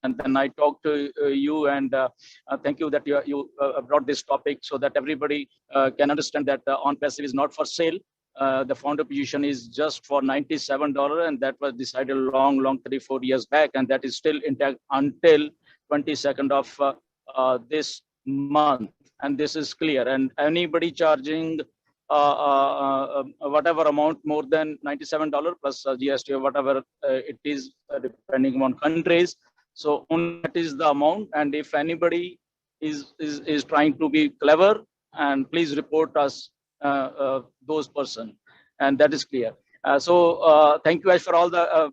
and then I talked to you, and thank you that you brought this topic so that everybody can understand that ONPASSIVE is not for sale. The founder position is just for $97, and that was decided long 3-4 years back, and that is still intact until 22nd of this month. And this is clear. And anybody charging whatever amount more than $97 plus GST or whatever it is, depending on countries. So only that is the amount. And if anybody is trying to be clever, and please report us those person, and that is clear. So thank you, Ash, for all the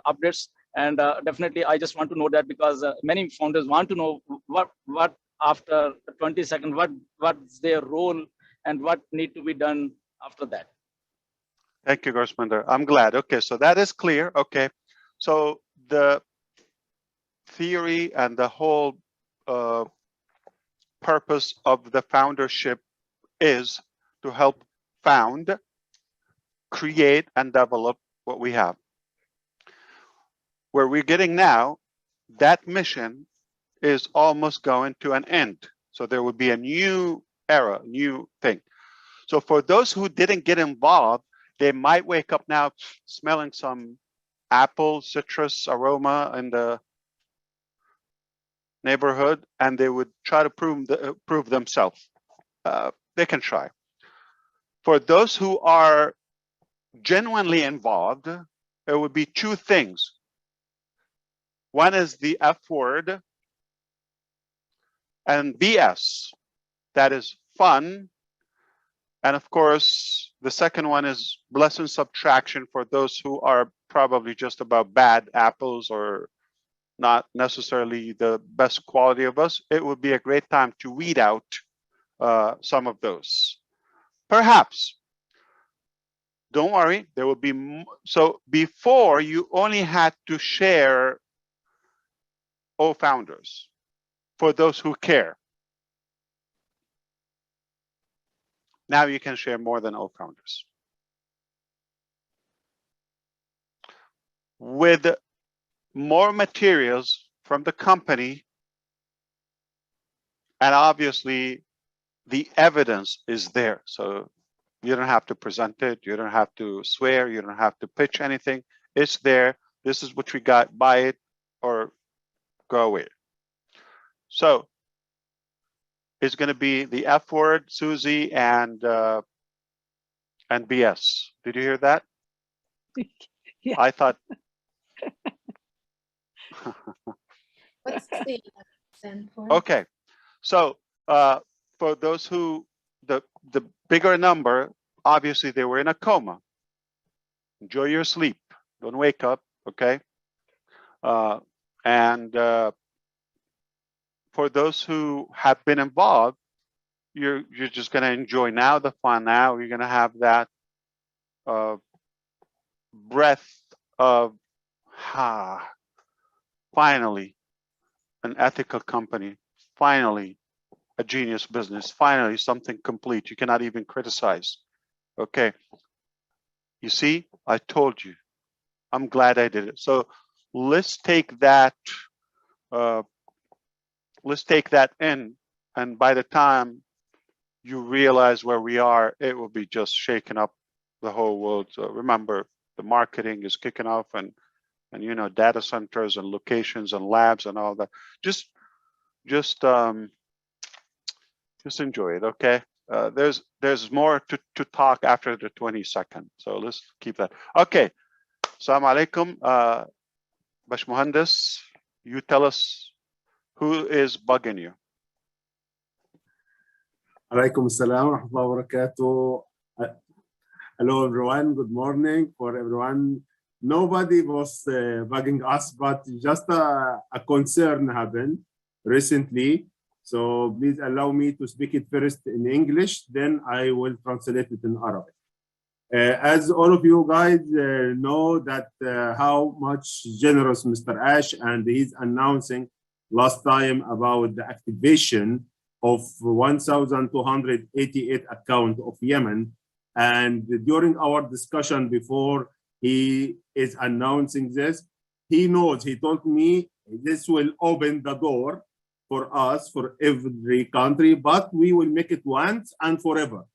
updates. And definitely, I just want to know that, because many founders want to know what after 22nd, what's their role and what need to be done after that. Thank you, Gersminder. I'm glad. Okay, so that is clear. Okay, so the theory and the whole purpose of the foundership is to help found, create, and develop what we have. Where we're getting now, that mission is almost going to an end. So there will be a new era, new thing. So for those who didn't get involved, they might wake up now smelling some apple, citrus aroma in the neighborhood, and they would try to prove themselves. They can try. For those who are genuinely involved, it would be two things. One is the F word, and BS, that is fun. And of course, the second one is blessing subtraction for those who are probably just about bad apples or not necessarily the best quality of us. It would be a great time to weed out some of those. Perhaps, don't worry, there will be, so before you only had to share all founders for those who care. Now you can share more than all founders. With more materials from the company, and obviously the evidence is there. So you don't have to present it, you don't have to swear, you don't have to pitch anything. It's there. This is what we got, buy it or go away. So it's going to be the F word, Susie, and BS. Did you hear that? Yeah. I thought. What's the stand for? Okay, so for those who the bigger number, obviously they were in a coma. Enjoy your sleep. Don't wake up. Okay, and for those who have been involved, you're just going to enjoy now the fun. Now you're going to have that breath of finally an ethical company, finally a genius business, finally something complete. You cannot even criticize. Okay, you see, I told you. I'm glad I did it. So let's take that. Let's take that in, and by the time you realize where we are, it will be just shaking up the whole world. So remember, the marketing is kicking off, and you know, data centers and locations and labs and all that. Just enjoy it, okay? there's more to talk after the 22nd. So let's keep that. Okay. Assalamu alaikum. Bashmuhandis, you tell us who is bugging you. Alaikum assalam wa rahmatullahi wa barakatuh. Hello everyone, good morning for everyone. Nobody was bugging us, but just a concern happened recently. So please allow me to speak it first in English, then I will translate it in Arabic. As all of you guys know that how much generous Mr. Ash, and he's announcing last time about the activation of 1,288 account of Yemen. And during our discussion before he is announcing this, he knows, he told me this will open the door for us, for every country, but we will make it once and forever.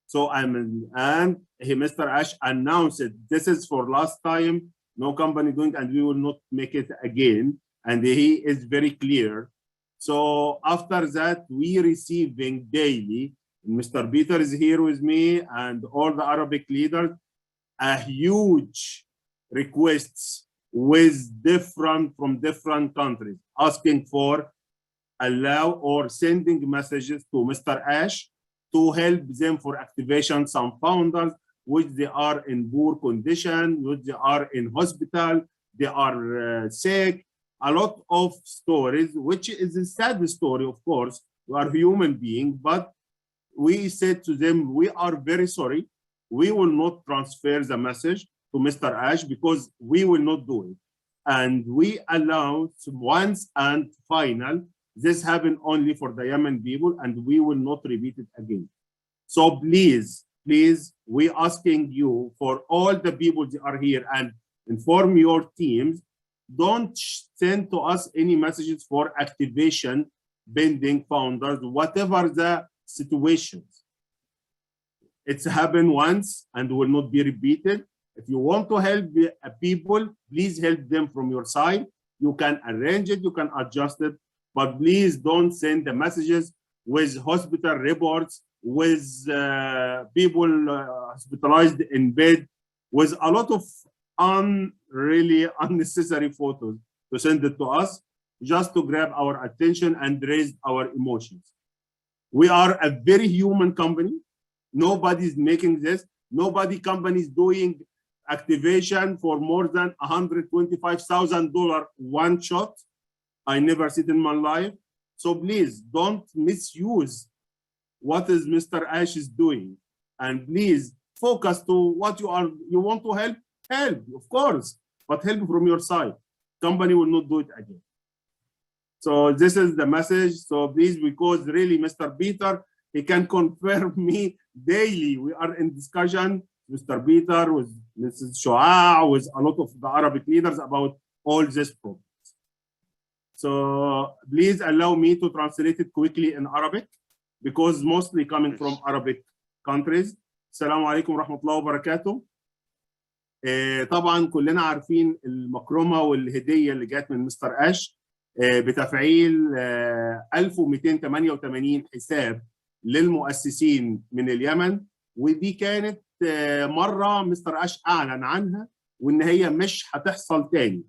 So Mr. Ash announced it. This is for last time, no company doing, and we will not make it again. And he is very clear. So after that, we receiving daily, Mr. Peter is here with me and all the Arabic leaders, a huge requests from different countries, asking for allow or sending messages to Mr. Ash to help them for activation some founders, which they are in poor condition, which they are in hospital, they are sick. A lot of stories, which is a sad story, of course. We are human beings, but we said to them, we are very sorry. We will not transfer the message to Mr. Ash because we will not do it. And we allow once and final, this happened only for the Yemen people, and we will not repeat it again. So please, please, we asking you for all the people that are here and inform your teams, don't send to us any messages for activation, pending founders, whatever the situations. It's happened once and will not be repeated. If you want to help people, please help them from your side. You can arrange it, you can adjust it, but please don't send the messages with hospital reports, with people hospitalized in bed, with a lot of really unnecessary photos to send it to us, just to grab our attention and raise our emotions. We are a very human company. Nobody's making this. Nobody company is doing activation for more than $125,000 one shot. I never see it in my life. So please don't misuse what is Mr. Ash is doing. And please focus to what you want to help, of course, but help from your side. Company will not do it again. So this is the message. So please, because really Mr. Peter, he can confirm me daily. We are in discussion, Mr. Peter, with Mrs. Shoa, with a lot of the Arabic leaders about all this problems. So please allow me to translate it quickly in Arabic, because mostly coming from Arabic countries. Assalamu alaikum wa rahmatullahi wa barakatuh. طبعا كلنا عارفين المكرمة والهدية اللي جات من مستر أش بتفعيل 1288 حساب للمؤسسين من اليمن، ودي كانت مرة مستر أش أعلن عنها وإن هي مش هتحصل تاني.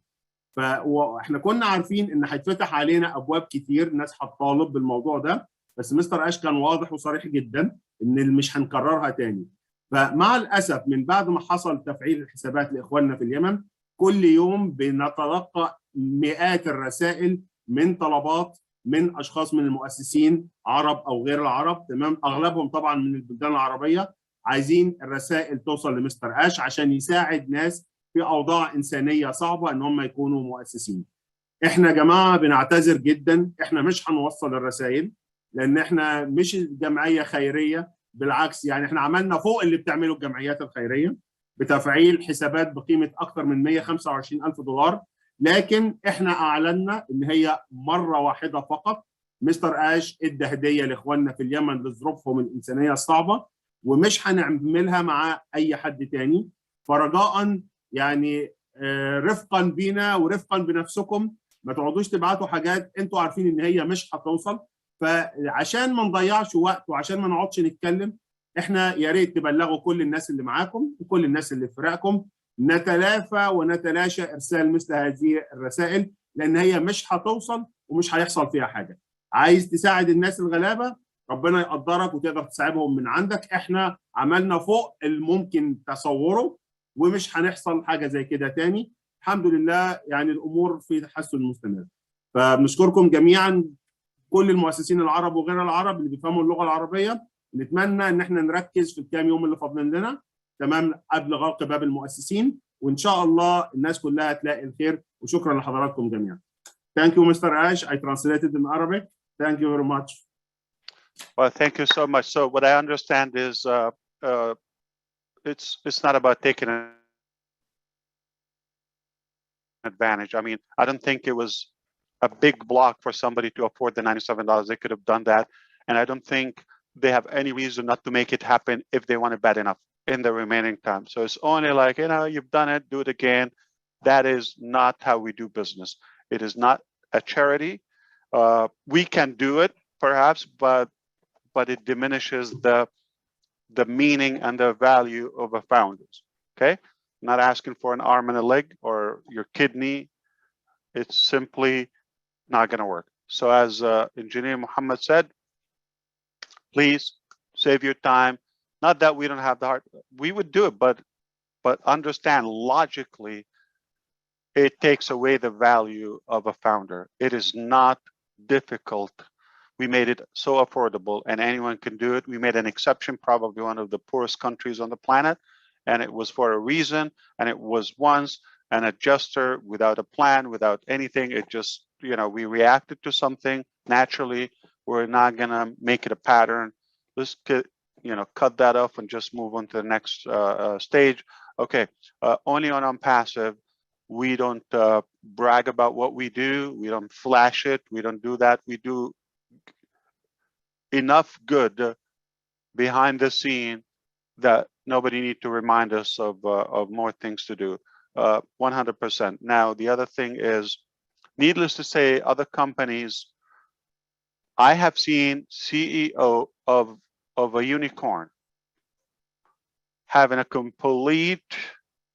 فاحنا كنا عارفين إن هيتفتح علينا أبواب كتير، ناس هتطالب بالموضوع ده، بس مستر أش كان واضح وصريح جدا إن مش هنكررها تاني. فمع الأسف من بعد ما حصل تفعيل الحسابات لإخواننا في اليمن، كل يوم بنتلقى مئات الرسائل من طلبات من أشخاص من المؤسسين عرب أو غير العرب، تمام، أغلبهم طبعا من البلدان العربية، عايزين الرسائل توصل لمستر أش عشان يساعد ناس في أوضاع إنسانية صعبة إن هم يكونوا مؤسسين. إحنا يا جماعة بنعتذر جدا، إحنا مش هنوصل الرسائل لأن إحنا مش جمعية خيرية، بالعكس يعني احنا عملنا فوق اللي بتعمله الجمعيات الخيريه بتفعيل حسابات بقيمه اكثر من $125,000، لكن احنا اعلنا ان هي مره واحده فقط. مستر اش ادى هديه لاخواننا في اليمن لظروفهم الانسانيه الصعبه، ومش هنعملها مع اي حد تاني. فرجاء يعني رفقا بينا ورفقا بنفسكم، ما تقعدوش تبعتوا حاجات انتوا عارفين ان هي مش هتوصل. فعشان ما نضيعش وقت وعشان ما نقعدش نتكلم، احنا يا ريت تبلغوا كل الناس اللي معاكم وكل الناس اللي في فرقكم، نتلافى ونتلاشى ارسال مثل هذه الرسائل، لان هي مش هتوصل ومش هيحصل فيها حاجه. عايز تساعد الناس الغلابه، ربنا يقدرك وتقدر تساعدهم من عندك. احنا عملنا فوق الممكن تصوره ومش هنحصل حاجه زي كده تاني. الحمد لله يعني الامور في تحسن مستمر. فبنشكركم جميعا كل المؤسسين العرب وغير العرب اللي بيفهموا اللغه العربيه. نتمنى ان احنا نركز في الكام يوم اللي فاضلين لنا تمام قبل غلق باب المؤسسين، وان شاء الله الناس كلها تلاقي الخير. وشكرا لحضراتكم جميعا. Thank you, Mr. Ash. I translated in Arabic. Thank you very much. Well, thank you so much. So what I understand is it's not about taking an advantage. I mean, I don't think it was a big block for somebody to afford the $97. They could have done that. And I don't think they have any reason not to make it happen if they want it bad enough in the remaining time. So it's only like, you know, you've done it, do it again. That is not how we do business. It is not a charity. We can do it perhaps, but it diminishes the meaning and the value of the founders. Okay, not asking for an arm and a leg or your kidney. It's simply not going to work. So as Engineer Muhammad said, please save your time. Not that we don't have the heart, we would do it, but understand logically, it takes away the value of a founder. It is not difficult. We made it so affordable and anyone can do it. We made an exception, probably one of the poorest countries on the planet, and it was for a reason, and it was once an adjuster without a plan, without anything. It just, you know, we reacted to something naturally. We're not gonna make it a pattern. Let's get, you know, cut that off and just move on to the next stage. Okay, only on ONPASSIVE, we don't brag about what we do. We don't flash it. We don't do that. We do enough good behind the scene that nobody need to remind us of more things to do. 100%. Now, the other thing is, needless to say, other companies, I have seen CEO of a unicorn having a complete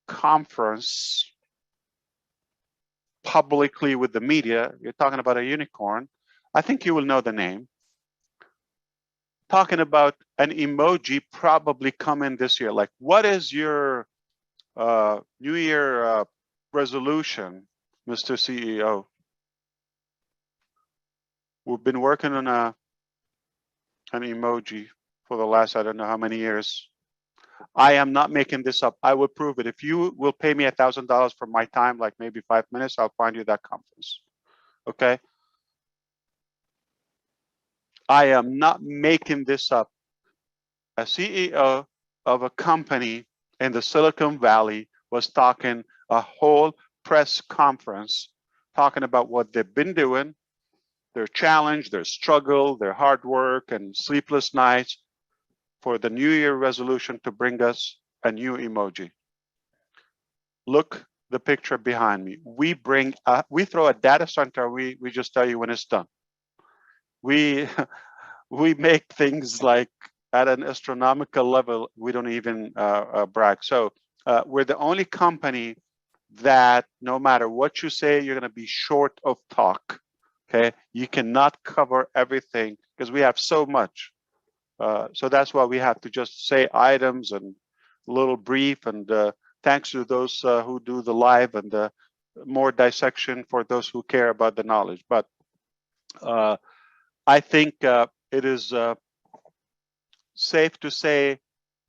conference publicly with the media. You're talking about a unicorn. I think you will know the name. Talking about an emoji probably coming this year. Like, what is your New Year resolution, Mr. CEO? We've been working on an emoji for the last, I don't know how many years. I am not making this up. I will prove it. If you will pay me $1,000 for my time, like maybe 5 minutes, I'll find you that conference. Okay? I am not making this up. A CEO of a company in the Silicon Valley was talking a whole press conference, talking about what they've been doing, their challenge, their struggle, their hard work and sleepless nights for the New Year resolution to bring us a new emoji. Look the picture behind me. We throw a data center, we just tell you when it's done. We make things like at an astronomical level, we don't even brag. So we're the only company that no matter what you say, you're gonna be short of talk, okay? You cannot cover everything because we have so much. So that's why we have to just say items and a little brief, and thanks to those who do the live and the more dissection for those who care about the knowledge. But I think it is safe to say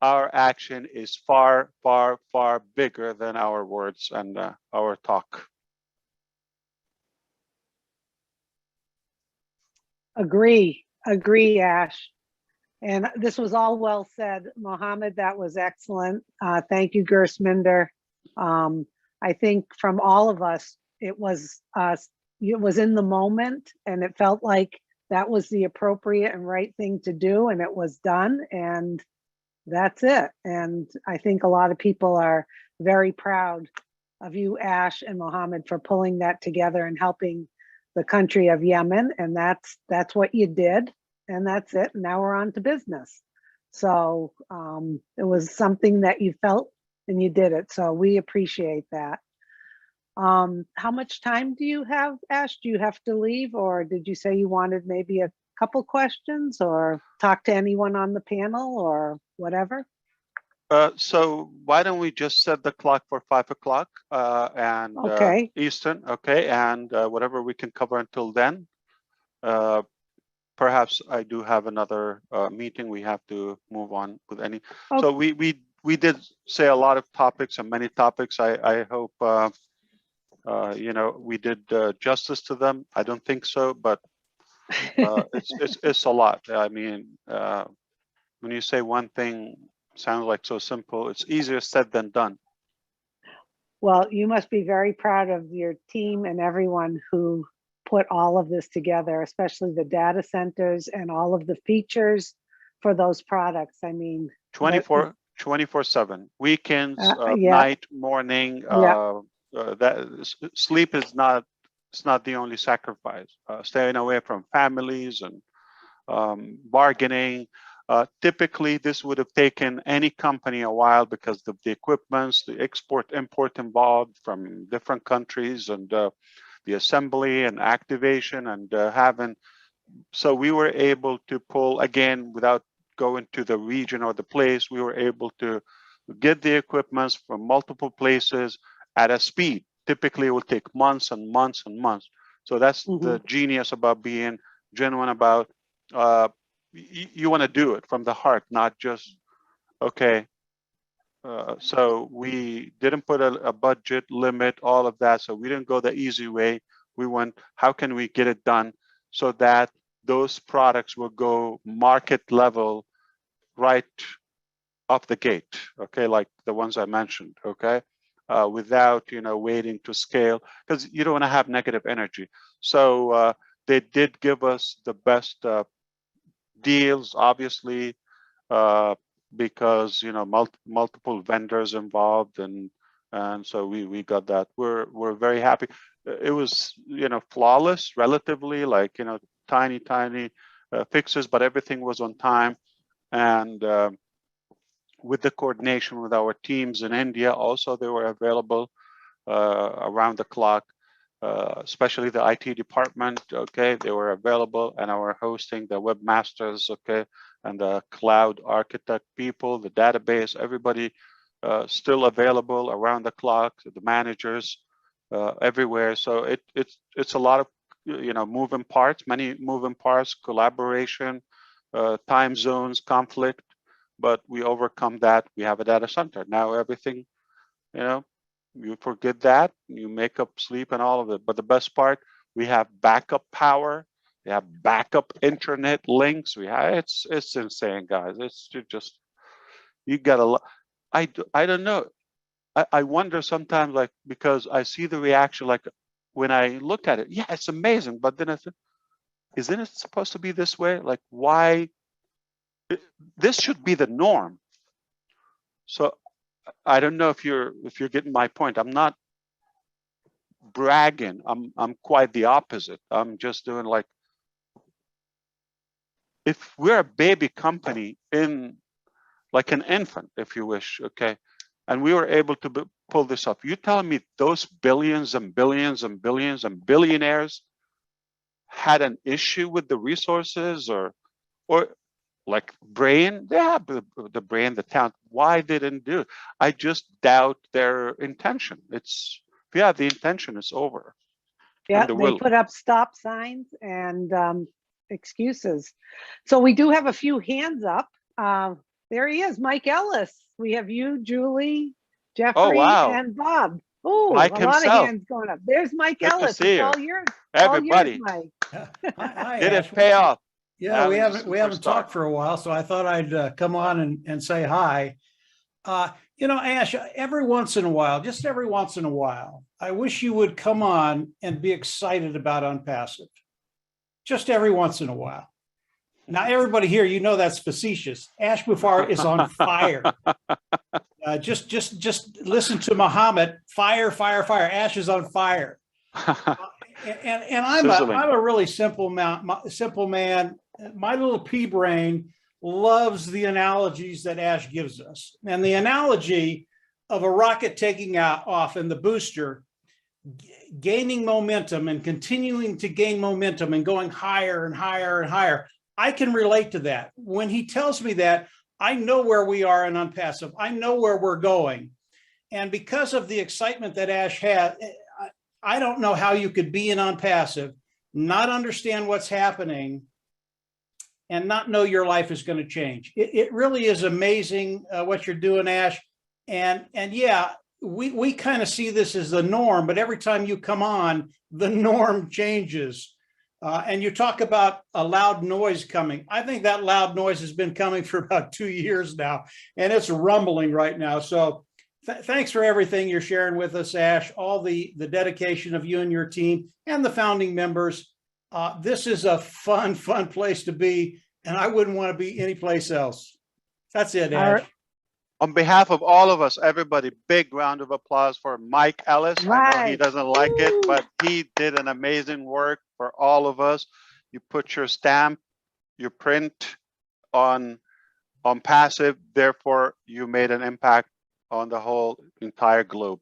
our action is far, far, far bigger than our words and our talk. Agree, Ash. And this was all well said, Mohammed. That was excellent. Thank you, Gersminder. I think from all of us, it was in the moment, and it felt like that was the appropriate and right thing to do, and it was done, and that's it. And I think a lot of people are very proud of you, Ash and Mohammed, for pulling that together and helping the country of Yemen, and that's what you did, and that's it. And now we're on to business. So it was something that you felt and you did it. So we appreciate that. How much time do you have, Ash? Do you have to leave, or did you say you wanted maybe a couple questions or talk to anyone on the panel or whatever? So why don't we just set the clock for 5 o'clock and Okay. Eastern, okay, and whatever we can cover until then. Perhaps I do have another meeting. We have to move on with any. Okay. So we did say a lot of topics and many topics. I hope you know, we did justice to them. I don't think so, but it's a lot. I mean, when you say one thing, sounds like so simple. It's easier said than done. Well, you must be very proud of your team and everyone who put all of this together, especially the data centers and all of the features for those products. I mean, 24/7, weekends, yeah. night, morning. Yeah. Sleep is not. It's not the only sacrifice. Staying away from families and bargaining. Typically, this would have taken any company a while because of the equipments, the export import involved from different countries, and the assembly and activation and having. So we were able to pull, again, without going to the region or the place, we were able to get the equipments from multiple places at a speed. Typically, it will take months and months and months. So that's the genius about being genuine about, you want to do it from the heart, not just, okay. So we didn't put a budget limit, all of that. So we didn't go the easy way. We went, how can we get it done so that those products will go market level right off the gate, okay, like the ones I mentioned, okay, without, you know, waiting to scale, because you don't want to have negative energy. So they did give us the best deals, obviously, because, you know, multiple vendors involved, and so we got that. We're very happy. It was, you know, flawless, relatively, like, you know, tiny fixes, but everything was on time. And with the coordination with our teams in India, also they were available around the clock, especially the IT department, okay, they were available, and our hosting, the webmasters, okay, and the cloud architect people, the database, everybody still available around the clock, the managers everywhere. So it's a lot of, you know, moving parts, many moving parts, collaboration, time zones, conflict, but we overcome that. We have a data center now. Everything, you know, you forget that, you make up sleep and all of it. But the best part, we have backup power, we have backup internet links. We have, it's insane, guys. It's just, you gotta, I don't know. I wonder sometimes, like, because I see the reaction, like when I look at it, yeah, it's amazing. But then I think, isn't it supposed to be this way? Like, why? This should be the norm. So I don't know if you're getting my point. I'm not bragging. I'm quite the opposite. I'm just doing, like, if we're a baby company in, like, an infant, if you wish, okay, and we were able to pull this up. You telling me those billions and billions and billions and billionaires had an issue with the resources, or like brain? They have the brain, the talent. Why they didn't do it? I just doubt their intention. It's, if you have the intention, it's over. Yeah, the they will. put up stop signs and excuses. So we do have a few hands up. There he is, Mike Ellis. We have you, Julie, Jeffrey, wow. and Bob. Oh, Mike a lot of himself. hands going up. There's Mike Good to Ellis. see It's you. all yours. Everybody. All yours, Mike. Hi, Did Ash. it pay off? Yeah, we Having a haven't superstar. talked for a while, so I thought I'd come on and say hi. You know, Ash, every once in a while, just every once in a while, I wish you would come on and be excited about ONPASSIVE. Just every once in a while. Now, everybody here, you know that's facetious. Ash Mufareh is on fire. Just listen to Muhammad. Fire, fire, fire. Ash is on fire. And I'm Sizzling. a really simple man. My little pea brain loves the analogies that Ash gives us. And the analogy of a rocket taking off in the booster, gaining momentum and continuing to gain momentum and going higher and higher and higher. I can relate to that. When he tells me that, I know where we are in ONPASSIVE. I know where we're going. And because of the excitement that Ash had, I don't know how you could be in ONPASSIVE, not understand what's happening, and not know your life is going to change. It really is amazing what you're doing, Ash. And yeah, we kind of see this as the norm, but every time you come on, the norm changes. And you talk about a loud noise coming. I think that loud noise has been coming for about 2 years now, and it's rumbling right now. So thanks for everything you're sharing with us, Ash, all the dedication of you and your team and the founding members. This is a fun place to be, and I wouldn't want to be anyplace else. That's it, Ash. On behalf of all of us, everybody, big round of applause for Mike Ellis. I know he Right. doesn't like it, but he did an amazing work for all of us. You put your stamp, your print on ONPASSIVE, therefore you made an impact on the whole entire globe.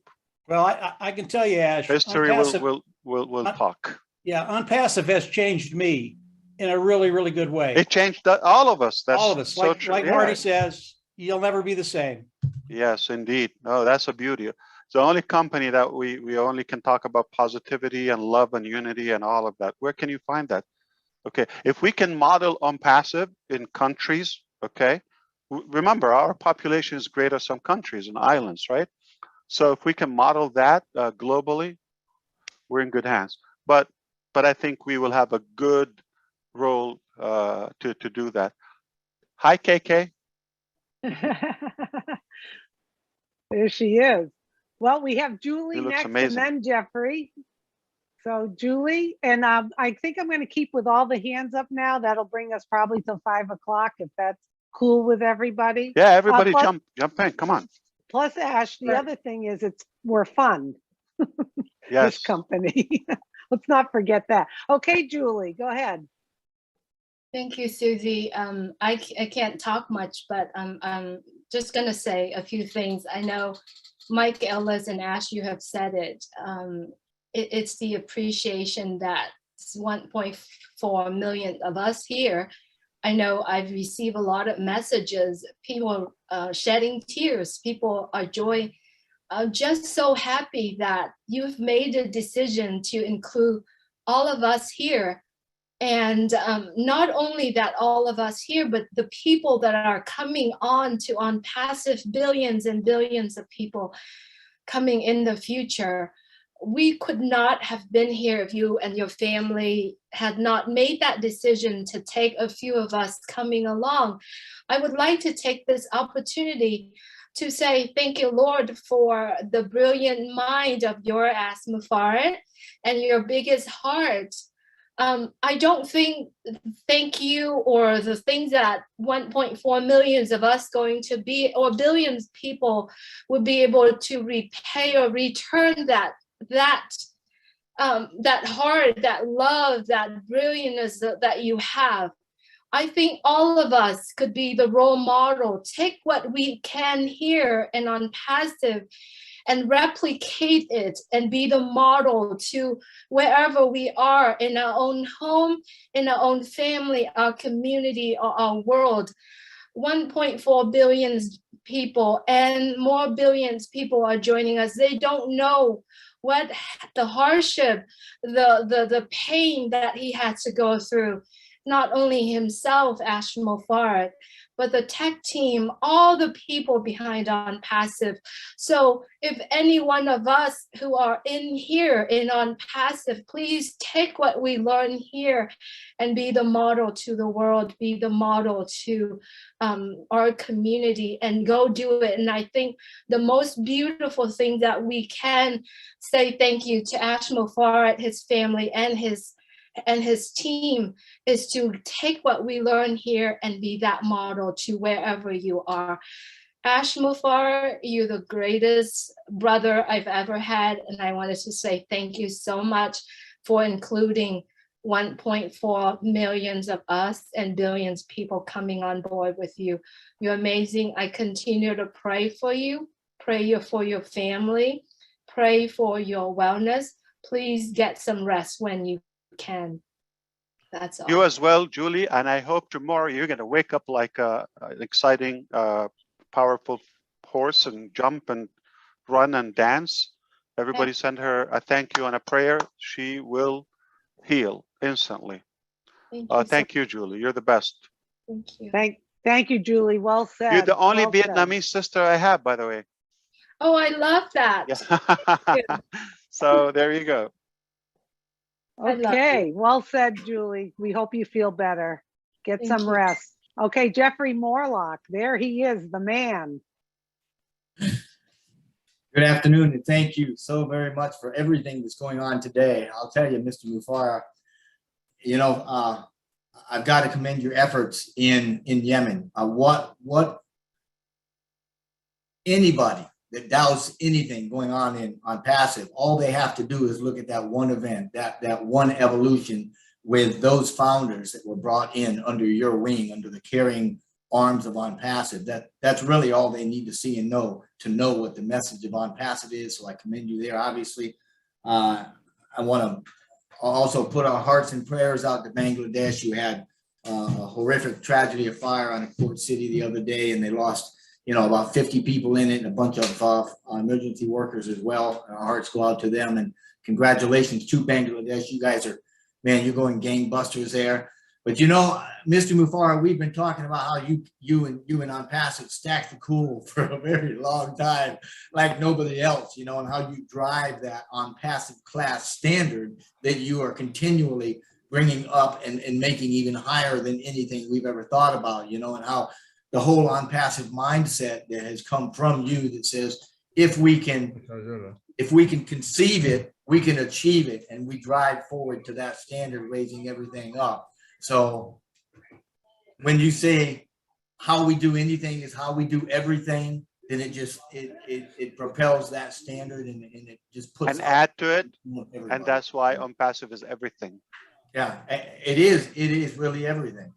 Well, I can tell you, Ash, History will talk. Yeah, ONPASSIVE has changed me in a really good way. It changed all of us. That's All of us, so like true. Yeah. Marty says, you'll never be the same. Yes, indeed. No, that's a beauty. It's the only company that we only can talk about positivity and love and unity and all of that. Where can you find that? Okay, if we can model ONPASSIVE in countries, okay, remember our population is greater some countries and islands, right? So if we can model that globally, we're in good hands. But I think we will have a good role to do that. Hi, KK. There she is. Well, we have Julie She looks next amazing. and then Jeffrey. So Julie, and I think I'm going to keep with all the hands up now. That'll bring us probably till 5 o'clock if that's cool with everybody. Yeah, everybody plus- jump in. Come on. Plus, Ash, the Sure. other thing is we're fun, Yes. this company. Let's not forget that. Okay, Julie, go ahead. Thank you, Susie. I can't talk much, but I'm just gonna say a few things. I know Mike Ellis and Ash, you have said it. It's the appreciation that 1.4 million of us here. I know I've received a lot of messages, people shedding tears, people are just so happy that you've made a decision to include all of us here. And not only that all of us here, but the people that are coming on to ONPASSIVE, billions and billions of people coming in the future. We could not have been here if you and your family had not made that decision to take a few of us coming along. I would like to take this opportunity to say thank you, Lord, for the brilliant mind of your Mufareh and your biggest heart. I don't think thank you or the things that 1.4 millions of us going to be, or billions of people would be able to repay or return that heart, that love, that brilliance that you have. I think all of us could be the role model. Take what we can here and ONPASSIVE and replicate it and be the model to wherever we are, in our own home, in our own family, our community, or our world. 1.4 billion people and more billions people are joining us. They don't know what the hardship, the pain that he had to go through. Not only himself, Ash Mufareh, but the tech team, all the people behind ONPASSIVE. So if any one of us who are in here in ONPASSIVE, please take what we learn here and be the model to the world, be the model to our community, and go do it. And I think the most beautiful thing that we can say thank you to Ash Mufareh, his family, and his team is to take what we learn here and be that model to wherever you are. Ash Mufareh, you're the greatest brother I've ever had, and I wanted to say thank you so much for including 1.4 millions of us and billions people coming on board with you. You're amazing. I continue to pray for you, pray for your family, pray for your wellness. Please get some rest when you can. That's all. You as well, Julie, and I hope tomorrow you're going to wake up like an exciting, powerful horse and jump and run and dance. Everybody send her a thank you and a prayer. She will heal instantly. Thank you, Julie. You're the best. Thank you. Thank you, Julie. Well said. You're the only well said. Vietnamese sister I have, by the way. Oh, I love that. Yeah. So there you go. I love Okay, well said, Julie. We hope you feel better. Get Thank some you. rest. Okay, Jeffrey Morlock, there he is, the man. Good afternoon, and thank you so very much for everything that's going on today. I'll tell you, Mr. Mufareh, you know, I've got to commend your efforts in Yemen. What anybody that doubts anything going on passive, all they have to do is look at that one event, that one evolution with those founders that were brought in under your wing, under the carrying arms of ONPASSIVE. That's really all they need to see and know to know what the message of ONPASSIVE is. So I commend you there. Obviously, I want to also put our hearts and prayers out to Bangladesh. You had a horrific tragedy of fire on a port city the other day, and they lost, you know, about 50 people in it and a bunch of emergency workers as well. Our hearts go out to them, and congratulations to Bangladesh. You guys are, man, you're going gangbusters there. But you know, Mr. Mufareh, we've been talking about how you and ONPASSIVE stack the cool for a very long time, like nobody else, you know, and how you drive that ONPASSIVE class standard that you are continually bringing up and making even higher than anything we've ever thought about, you know, and how the whole ONPASSIVE mindset that has come from you that says, if we can conceive it, we can achieve it, and we drive forward to that standard, raising everything up. So when you say how we do anything is how we do everything, then it propels that standard, and it just puts And add to it, and that's why ONPASSIVE is everything. Yeah, it is really everything.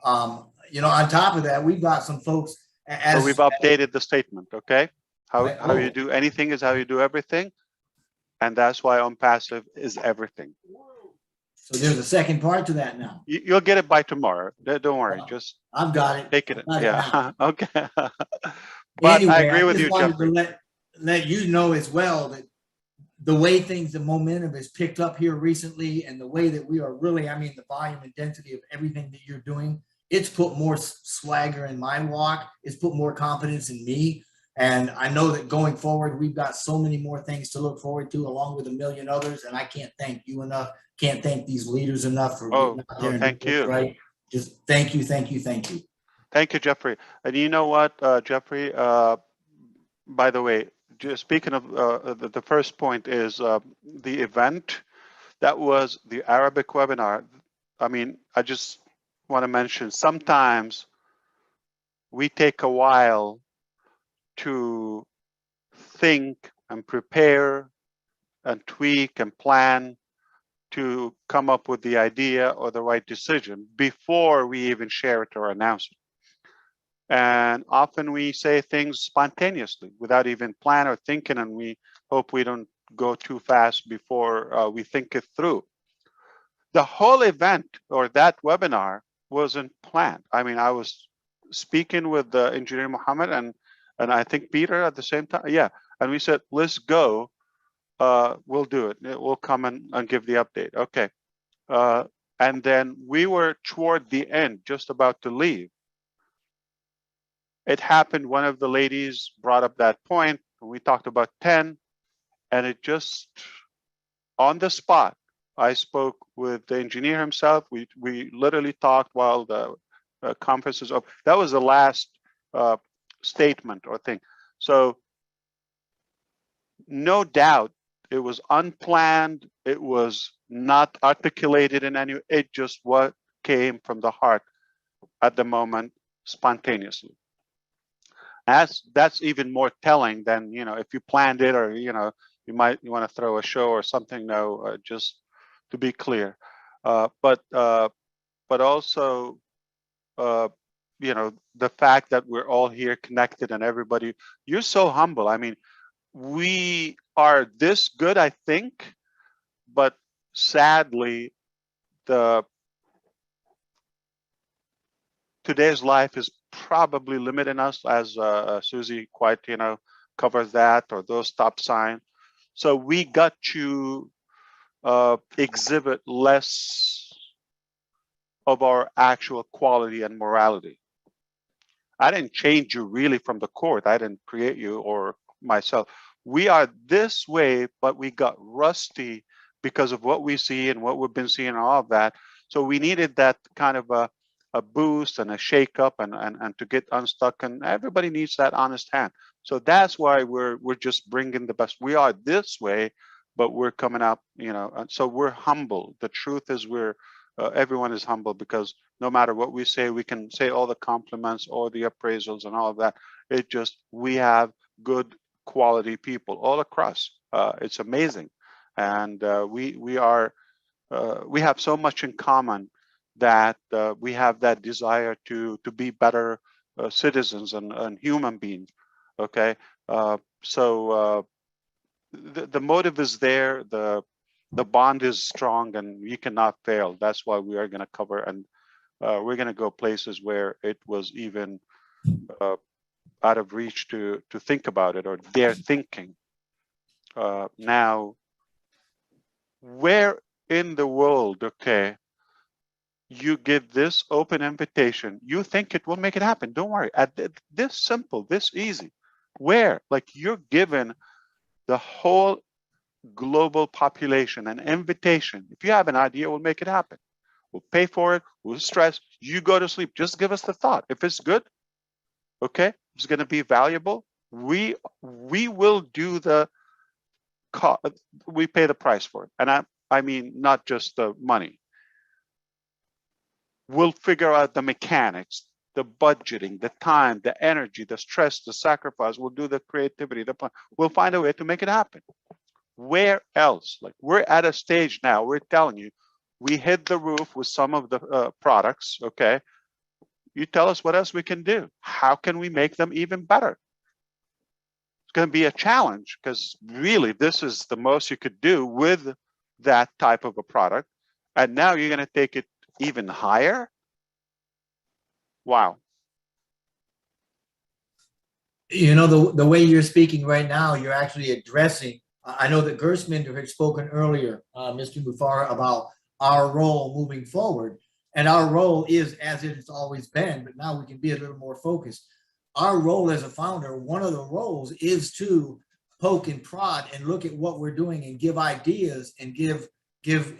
You know, on top of that, we've got some folks So we've updated the statement, okay? How you do anything is how you do everything. And that's why ONPASSIVE is everything. So there's a second part to that now. You'll get it by tomorrow. Don't worry. Just I've got it. take it. Yeah. Okay. But anyway, I agree with you, wanted Jeffrey. to let you know as well that the way the momentum has picked up here recently, and the way that we are really, I mean, the volume and density of everything that you're doing, it's put more swagger in my walk. It's put more confidence in me. And I know that going forward, we've got so many more things to look forward to, along with a million others. And I can't thank you enough. Can't thank these leaders enough for getting out there and thank doing you. it right. Just thank you, thank you, thank you. Thank you, Jeffrey. And you know what, Jeffrey, by the way, just speaking of the first point is the event that was the Arabic webinar. I mean, I just want to mention sometimes we take a while to think and prepare and tweak and plan to come up with the idea or the right decision before we even share it or announce it. And often we say things spontaneously without even plan or thinking, and we hope we don't go too fast before we think it through. The whole event or that webinar wasn't planned. I mean, I was speaking with the engineer Mohammed and I think Peter at the same time. Yeah, and we said, let's go. We'll do it. We'll come and give the update. Okay. And then we were toward the end, just about to leave. It happened, one of the ladies brought up that point. We talked about 10, and it just, on the spot, I spoke with the engineer himself. We literally talked while the conference was up. That was the last statement or thing. So no doubt it was unplanned. It was not articulated in any, it just what came from the heart at the moment spontaneously. That's even more telling than, you know, if you planned it or, you know, you want to throw a show or something. No, just to be clear. But also, you know, the fact that we're all here connected and everybody, you're so humble. I mean, we are this good, I think, but sadly, today's life is probably limiting us, as Susie quite, you know, covers that, or those stop signs. So we got to exhibit less of our actual quality and morality. I didn't change you really from the court. I didn't create you or myself. We are this way, but we got rusty because of what we see and what we've been seeing and all of that. So we needed that kind of a boost and a shake up and to get unstuck, and everybody needs that honest hand. So that's why we're just bringing the best. We are this way, but we're coming up, you know, and so we're humble. The truth is everyone is humble, because no matter what we say, we can say all the compliments or the appraisals and all of that. It just, we have good quality people all across. It's amazing. And we have so much in common that we have that desire to be better citizens and human beings. Okay, so the motive is there, the bond is strong, and you cannot fail. That's why we are going to cover, and we're going to go places where it was even out of reach to think about it, or their thinking. Now, where in the world, okay, you give this open invitation, you think it will make it happen? Don't worry. At this simple, this easy. Where? Like, you're given the whole global population an invitation. If you have an idea, we'll make it happen. We'll pay for it. We'll stress. You go to sleep. Just give us the thought. If it's good, okay, it's going to be valuable. We will do we pay the price for it. And I mean, not just the money. We'll figure out the mechanics, the budgeting, the time, the energy, the stress, the sacrifice. We'll do the creativity, the plan. We'll find a way to make it happen. Where else? Like, we're at a stage now, we're telling you, we hit the roof with some of the products, okay? You tell us what else we can do. How can we make them even better? It's going to be a challenge, because really this is the most you could do with that type of a product. And now you're going to take it even higher. Wow. You know, the way you're speaking right now, you're actually addressing, I know that Gersminder had spoken earlier, Mr. Mufareh, about our role moving forward. And our role is as it has always been, but now we can be a little more focused. Our role as a founder, one of the roles is to poke and prod and look at what we're doing and give ideas and give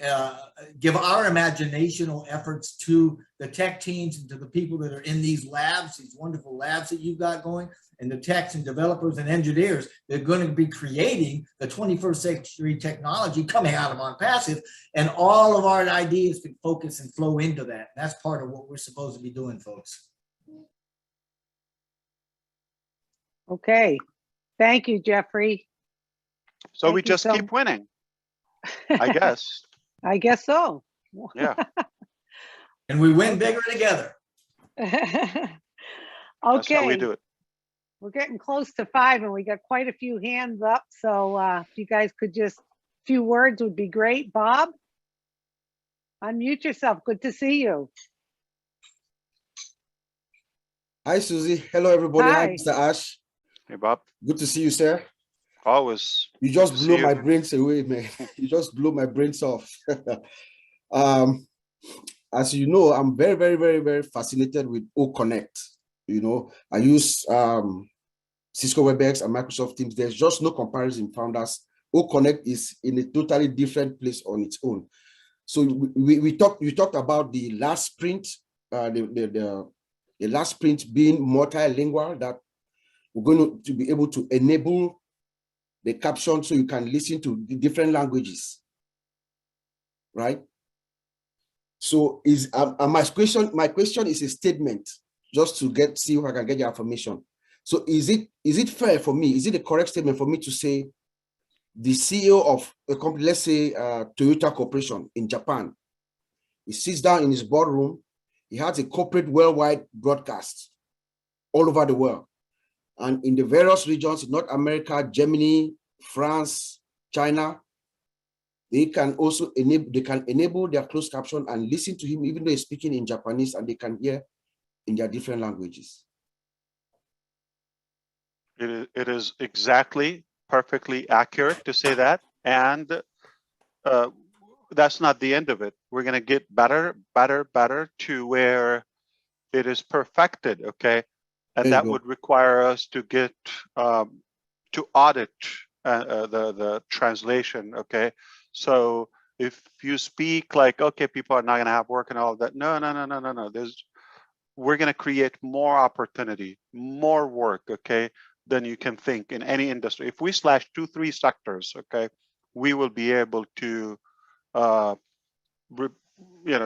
our imaginational efforts to the tech teams and to the people that are in these labs, these wonderful labs that you've got going, and the techs and developers and engineers. They're going to be creating the 21st century technology coming out of ONPASSIVE, and all of our ideas can focus and flow into that. That's part of what we're supposed to be doing, folks. Okay. Thank you, Jeffrey. So Thank we you just so- keep winning, I guess. I guess so. Yeah. And we win bigger together. Okay. That's how we do it. We're getting close to 5 and we got quite a few hands up. So if you guys could just, a few words would be great. Bob, unmute yourself. Good to see you. Hi, Susie. Hello, everybody. Hi, Hi. Mr. Ash. Hey, Bob. Good to see you, sir. Always. You just Good to blew see my you. brains away, man. You just blew my brains off. As you know, I'm very, very, very, very fascinated with O-Connect. You know, I use Cisco WebEx and Microsoft Teams. There's just no comparison found. As O-Connect is in a totally different place on its own. So you talked about the last sprint, the last sprint being multilingual, that we're going to be able to enable the caption so you can listen to the different languages, right? So my question is a statement, just to see if I can get your information. So is it fair for me? Is it a correct statement for me to say the CEO of a company, let's say Toyota Corporation in Japan, he sits down in his boardroom, he has a corporate worldwide broadcast all over the world. And in the various regions, North America, Germany, France, China, they can also enable their closed caption and listen to him, even though he's speaking in Japanese, and they can hear in their different languages. It is exactly perfectly accurate to say that. And that's not the end of it. We're going to get better to where it is perfected, okay? And that would require us to get to audit the translation, okay? So if you speak like, okay, people are not going to have work and all of that, no. We're going to create more opportunity, more work, okay, than you can think in any industry. If we slash 2-3 sectors, okay, we will be able to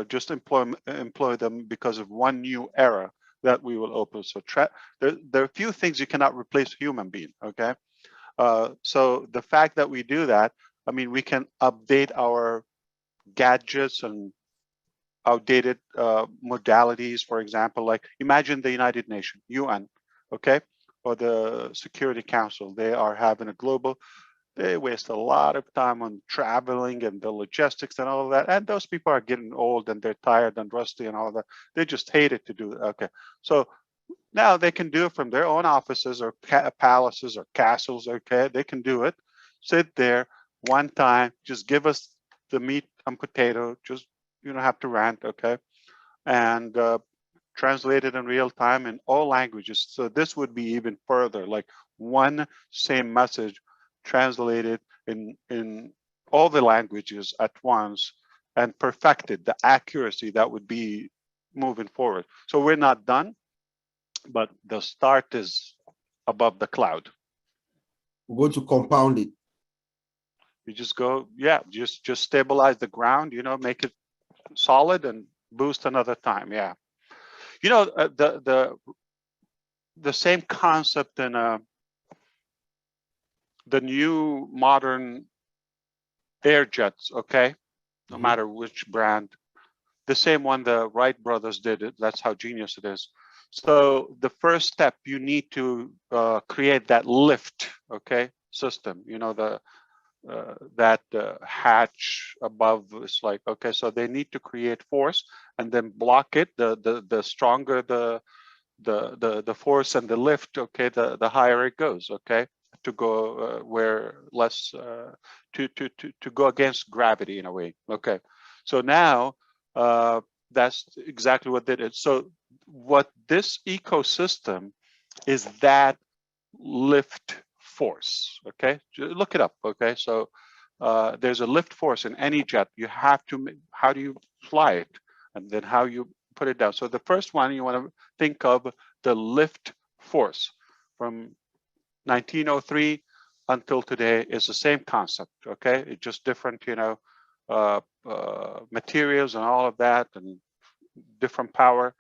just employ them because of one new era that we will open. So there are a few things you cannot replace a human being, okay? So the fact that we do that, I mean, we can update our gadgets and outdated modalities, for example, like imagine the United Nations, UN, okay, or the Security Council. They are having a global, they waste a lot of time on traveling and the logistics and all of that. And those people are getting old and they're tired and rusty and all of that. They just hate it to do it. Okay, so now they can do it from their own offices or palaces or castles, okay? They can do it, sit there one time, just give us the meat and potato, just you don't have to rant, okay? And translate it in real time in all languages. So this would be even further, like one same message translated in all the languages at once and perfected the accuracy that would be moving forward. So we're not done, but the start is above the cloud. We're going to compound it. You just go, yeah, just stabilize the ground, make it solid and boost another time. Yeah, the same concept in the new modern air jets, okay, no matter which brand, the same one the Wright brothers did it. That's how genius it is. So the first step, you need to create that lift, okay, system. That hatch above is like, okay, so they need to create force and then block it. The stronger the force and the lift, okay, the higher it goes, okay, to go where less to go against gravity in a way, okay. So now that's exactly what they did. So what this ecosystem is, that lift force, okay, look it up, okay. So there's a lift force in any jet. You have to, how do you fly it, and then how you put it down. So the first one you want to think of, the lift force from 1903 until today is the same concept, okay. It's just different, materials and all of that and different power,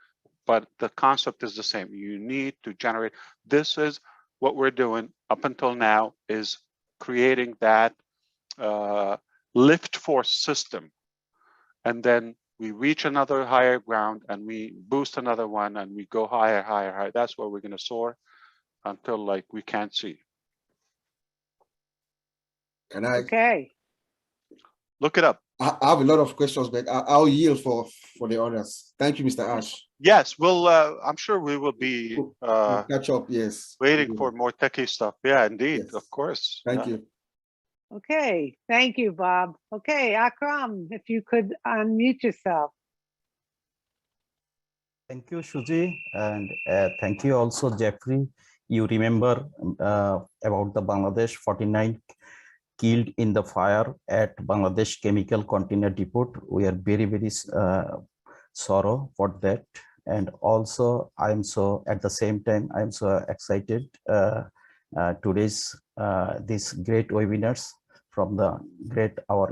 but the concept is the same. You need to generate. This is what we're doing up until now, is creating that lift force system. And then we reach another higher ground and we boost another one and we go higher. That's where we're going to soar until like we can't see. Can I? Okay. Look it up. I have a lot of questions, but I'll yield for the others. Thank you, Mr. Ash. Yes, we'll. I'm sure we will be We'll catch up. Yes. waiting for more techie stuff. Yeah, indeed, Yes. of course. Thank Yeah. you. Okay. Thank you, Bob. Okay, Akram, if you could unmute yourself. Thank you, Shuji, and thank you also, Jeffrey. You remember about the Bangladesh 49 killed in the fire at Bangladesh Chemical Container Depot. We are very sorrow for that. And also, I'm so at the same time, I'm so excited today's these great webinars from the great our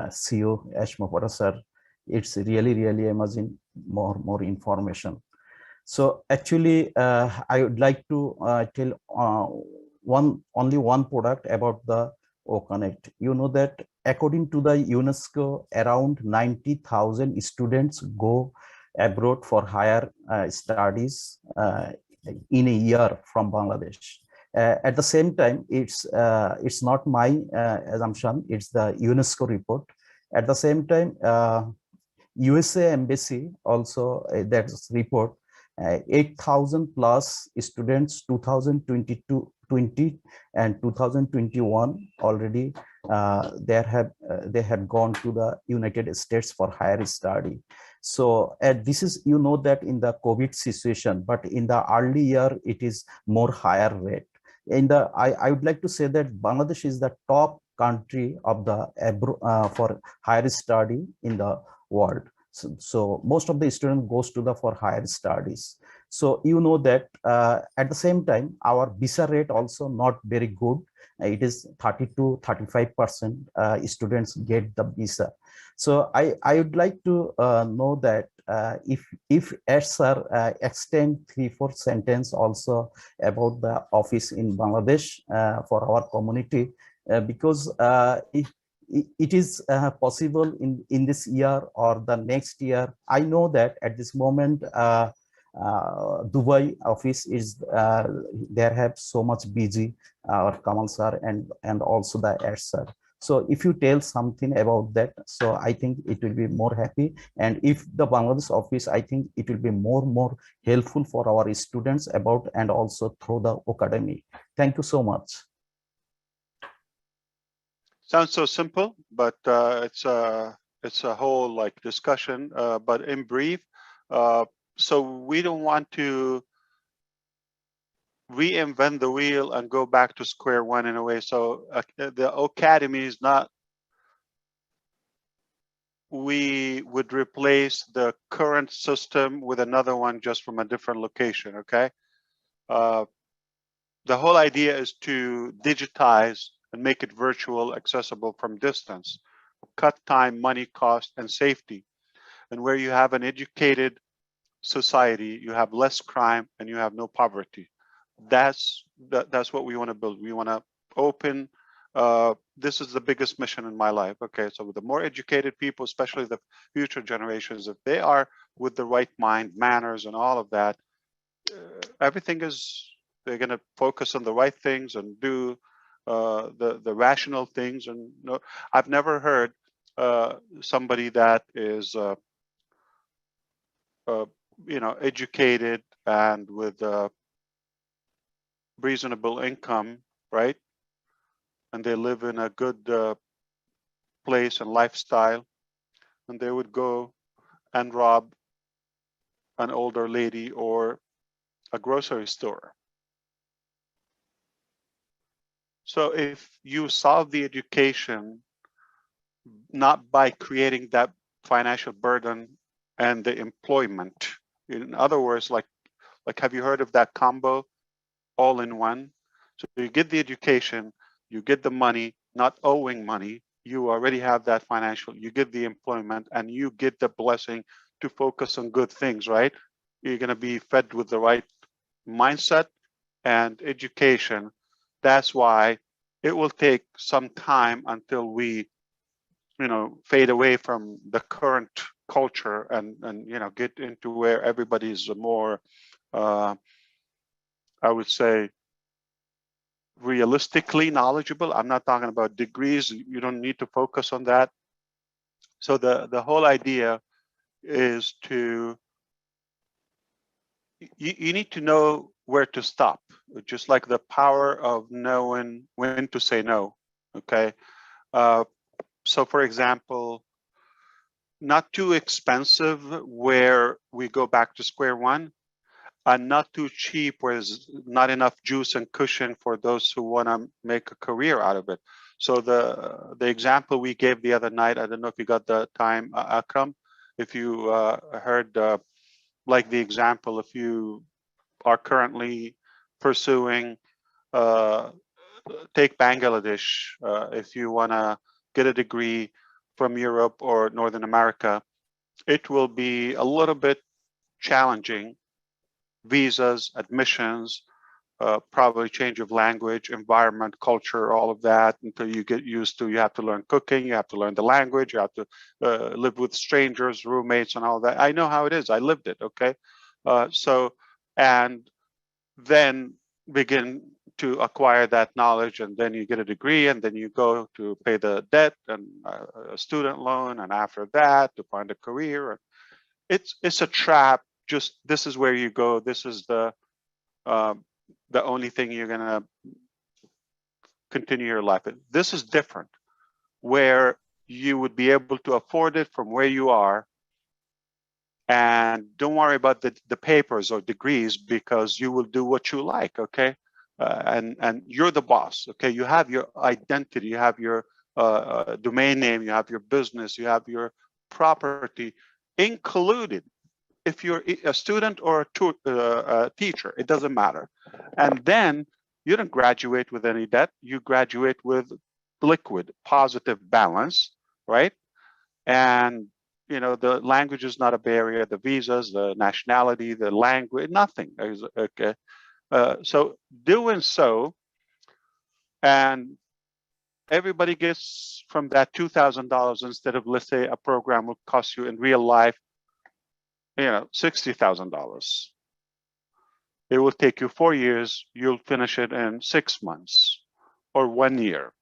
CEO Ash Mufareh sir. It's really amazing, more information. So actually, I would like to tell only one product about the OConnect. You know that according to the UNESCO, around 90,000 students go abroad for higher studies in a year from Bangladesh. At the same time, it's not my assumption, it's the UNESCO report. At the same time, USA Embassy also, that's report, 8,000 plus students 2020 and 2021 already they have gone to the United States for higher study. So this is, you know, that in the COVID situation, but in the early year it is more higher rate. In the I would like to say that Bangladesh is the top country of the for higher study in the world. So most of the students goes to the for higher studies. So you know that at the same time our visa rate also not very good. It is 30 to 35% students get the visa. So I would like to know that if sir extend 3-4 sentence also about the office in Bangladesh for our community, because if it is possible in this year or the next year. I know that at this moment Dubai office is they have so much busy, our Kamal sir and also the Ash sir. So if you tell something about that, so I think it will be more happy. And if the Bangladesh office, I think it will be more helpful for our students about and also through the academy. Thank you so much. Sounds so simple, but it's a whole like discussion. But in brief, so we don't want to reinvent the wheel and go back to square one in a way. So the academy is not. We would replace the current system with another one just from a different location. Okay. The whole idea is to digitize and make it virtual, accessible from distance, cut time, money, cost, and safety. And where you have an educated society, you have less crime and you have no poverty. That's what we want to build. We want to open. This is the biggest mission in my life. Okay, so with the more educated people, especially the future generations, if they are with the right mind, manners, and all of that, everything is. They're going to focus on the right things and do the rational things. And no, I've never heard somebody that is you know, educated and with reasonable income, right? And they live in a good place and lifestyle, and they would go and rob an older lady or a grocery store. So if you solve the education, not by creating that financial burden and the employment, in other words, like have you heard of that combo, all in one? So you get the education, you get the money, not owing money, you already have that financial, you get the employment, and you get the blessing to focus on good things, right? You're going to be fed with the right mindset and education. That's why it will take some time until we, you know, fade away from the current culture and you know, get into where everybody's more, I would say, realistically knowledgeable. I'm not talking about degrees. You don't need to focus on that. So the whole idea is to, you need to know where to stop, just like the power of knowing when to say no. Okay. So for example, not too expensive where we go back to square one, and not too cheap where there's not enough juice and cushion for those who want to make a career out of it. So the example we gave the other night, I don't know if you got the time, Akram, if you heard like the example, if you are currently pursuing, take Bangladesh, if you want to get a degree from Europe or Northern America, it will be a little bit challenging. Visas, admissions, probably change of language, environment, culture, all of that until you get used to. You have to learn cooking, you have to learn the language, you have to live with strangers, roommates, and all that. I know how it is. I lived it. Okay, and then begin to acquire that knowledge, and then you get a degree, and then you go to pay the debt and a student loan, and after that to find a career. It's a trap. Just this is where you go. This is the only thing you're gonna continue your life in. This is different, where you would be able to afford it from where you are, and don't worry about the papers or degrees, because you will do what you like. Okay, and you're the boss. Okay, you have your identity, you have your domain name, you have your business, you have your property, included if you're a student or a teacher, it doesn't matter. And then you don't graduate with any debt. You graduate with liquid, positive balance, right? And you know, the language is not a barrier. The visas, the nationality, the language, nothing. Okay. So doing so, and everybody gets from that $2,000 instead of, let's say, a program will cost you in real life, you know, $60,000. It will take you 4 years. You'll finish it in 6 months or 1 year.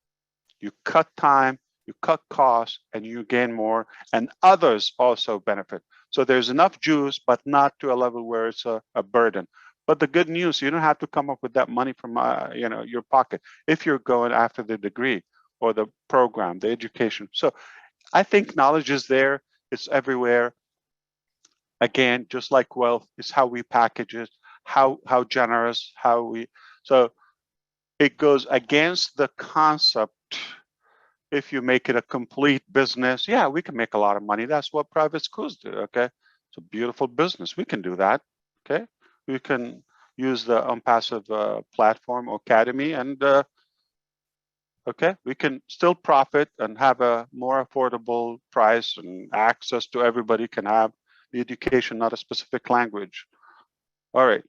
You cut time, you cut costs, and you gain more, and others also benefit. So there's enough juice, but not to a level where it's a burden. But the good news, you don't have to come up with that money from you know, your pocket if you're going after the degree or the program, the education. So I think knowledge is there. It's everywhere. Again, just like wealth, it's how we package it, how generous, how we. So it goes against the concept. If you make it a complete business, yeah, we can make a lot of money. That's what private schools do. Okay, it's a beautiful business. We can do that. Okay, we can use the ONPASSIVE platform academy, and okay, we can still profit and have a more affordable price and access to everybody can have the education, not a specific language. All right.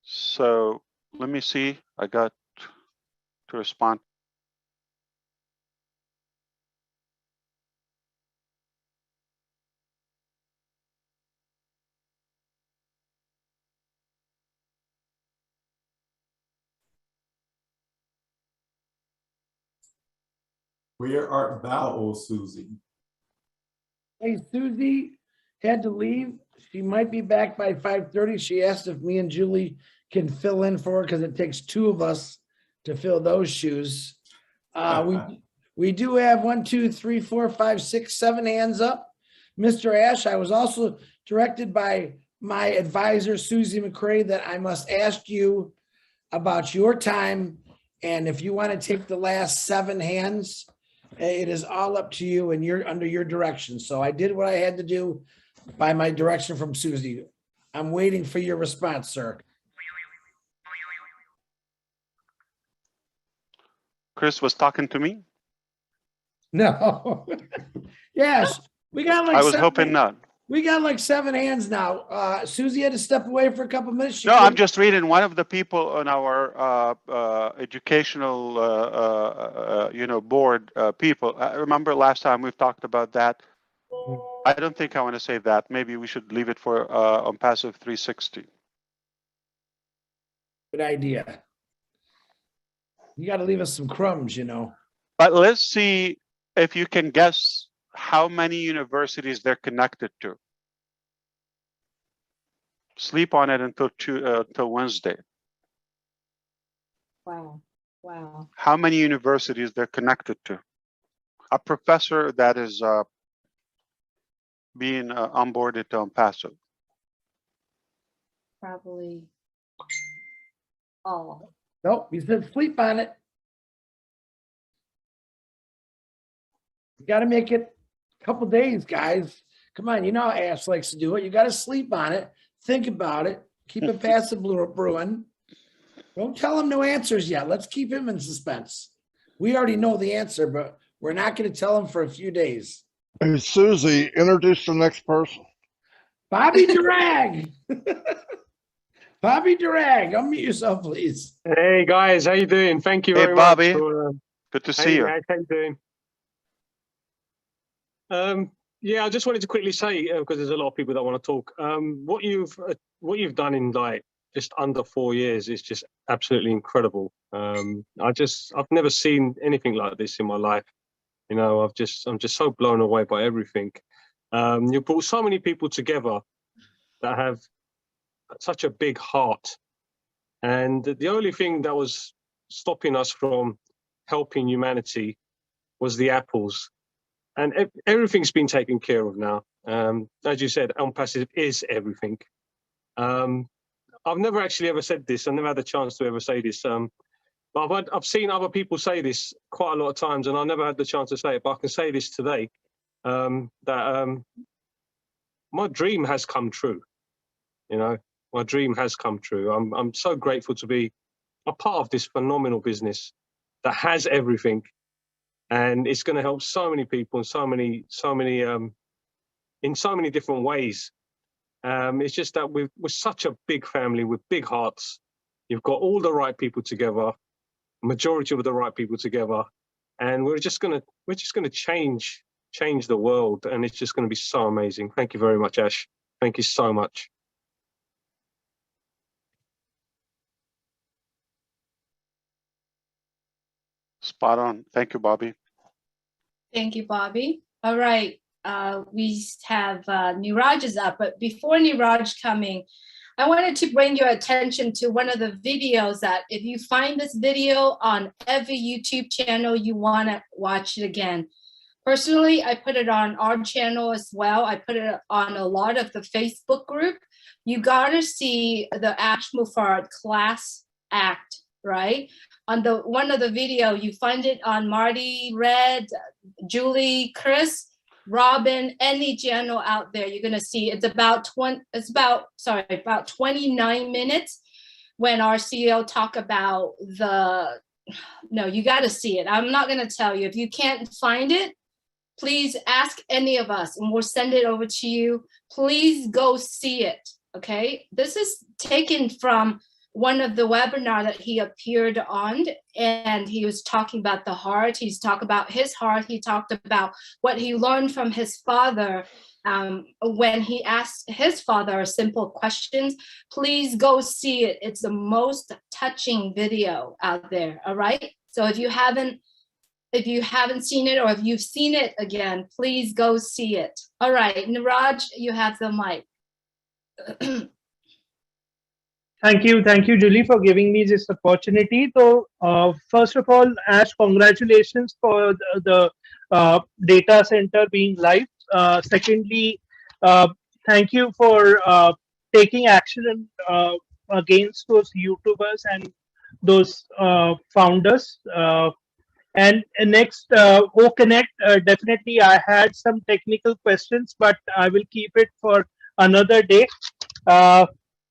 So let me see. I got to respond. Where art thou, O Susie? Hey, Susie had to leave. She might be back by 5:30. She asked if me and Julie can fill in for her because it takes two of us to fill those shoes. We do have 1, 2, 3, 4, 5, 6, 7 hands up. Mr. Ash, I was also directed by my advisor, Susie McCray, that I must ask you about your time. And if you want to take the last 7 hands, it is all up to you, and you're under your direction. So I did what I had to do by my direction from Susie. I'm waiting for your response, sir. Chris was talking to me? No. Yes, we got like I was hoping not. We got like 7 hands now. Susie had to step away for a couple minutes. No, I'm just reading one of the people on our educational, you know, board people. I remember last time we've talked about that. I don't think I want to say that. Maybe we should leave it for ONPASSIVE 360. Good idea. You got to leave us some crumbs, you know. But let's see if you can guess how many universities they're connected to. Sleep on it until Wednesday. Wow. Wow. How many universities they're connected to? A professor that is being onboarded to ONPASSIVE. Probably all. Nope, he said sleep on it. You got to make it a couple days, guys. Come on, you know how Ash likes to do it. You got to sleep on it, think about it, keep it passive brewing. Don't tell him no answers yet. Let's keep him in suspense. We already know the answer, but we're not going to tell him for a few days. Hey, Susie, introduce the next person. Bobby Durag. Bobby Durag, unmute yourself, please. Hey guys, how you doing? Thank you Hey, very Bobby. much. For, Good to see you. Ash, how you doing? Yeah, I just wanted to quickly say because there's a lot of people that want to talk. What you've done in like just under 4 years is just absolutely incredible. I've never seen anything like this in my life. You know, I'm just so blown away by everything. You brought so many people together that have such a big heart, and the only thing that was stopping us from helping humanity was the apples. And everything's been taken care of now. As you said, ONPASSIVE is everything. I've never actually ever said this. I've never had the chance to ever say this. But I've seen other people say this quite a lot of times, and I never had the chance to say it. But I can say this today, that my dream has come true. You know, my dream has come true. I'm so grateful to be a part of this phenomenal business that has everything. And it's going to help so many people in so many different ways. It's just that we're such a big family with big hearts. You've got all the right people together, majority of the right people together, and we're just gonna change the world, and it's just going to be so amazing. Thank you very much, Ash. Thank you so much. Spot on. Thank you, Bobby. Thank you, Bobby. All right, we have Niraj is up, but before Niraj coming, I wanted to bring your attention to one of the videos that if you find this video on every YouTube channel, you want to watch it again. Personally, I put it on our channel as well. I put it on a lot of the Facebook group. You got to see the Ash Mufareh class act, right? On the one of the video, you find it on Marty, Red, Julie, Chris, Robin, any channel out there. You're gonna see it's about 29 minutes when our CEO talk about no, you got to see it. I'm not gonna tell you. If you can't find it, please ask any of us and we'll send it over to you. Please go see it. Okay, this is taken from one of the webinar that he appeared on, and he was talking about the heart. He's talked about his heart. He talked about what he learned from his father when he asked his father simple questions. Please go see it. It's the most touching video out there. All right. So if you haven't seen it, or if you've seen it again, please go see it. All right, Niraj, you have the mic. Thank you, Julie, for giving me this opportunity. So, first of all, Ash, congratulations for the data center being live. Secondly, thank you for taking action against those YouTubers and those founders. And next, OConnect, definitely I had some technical questions, but I will keep it for another day.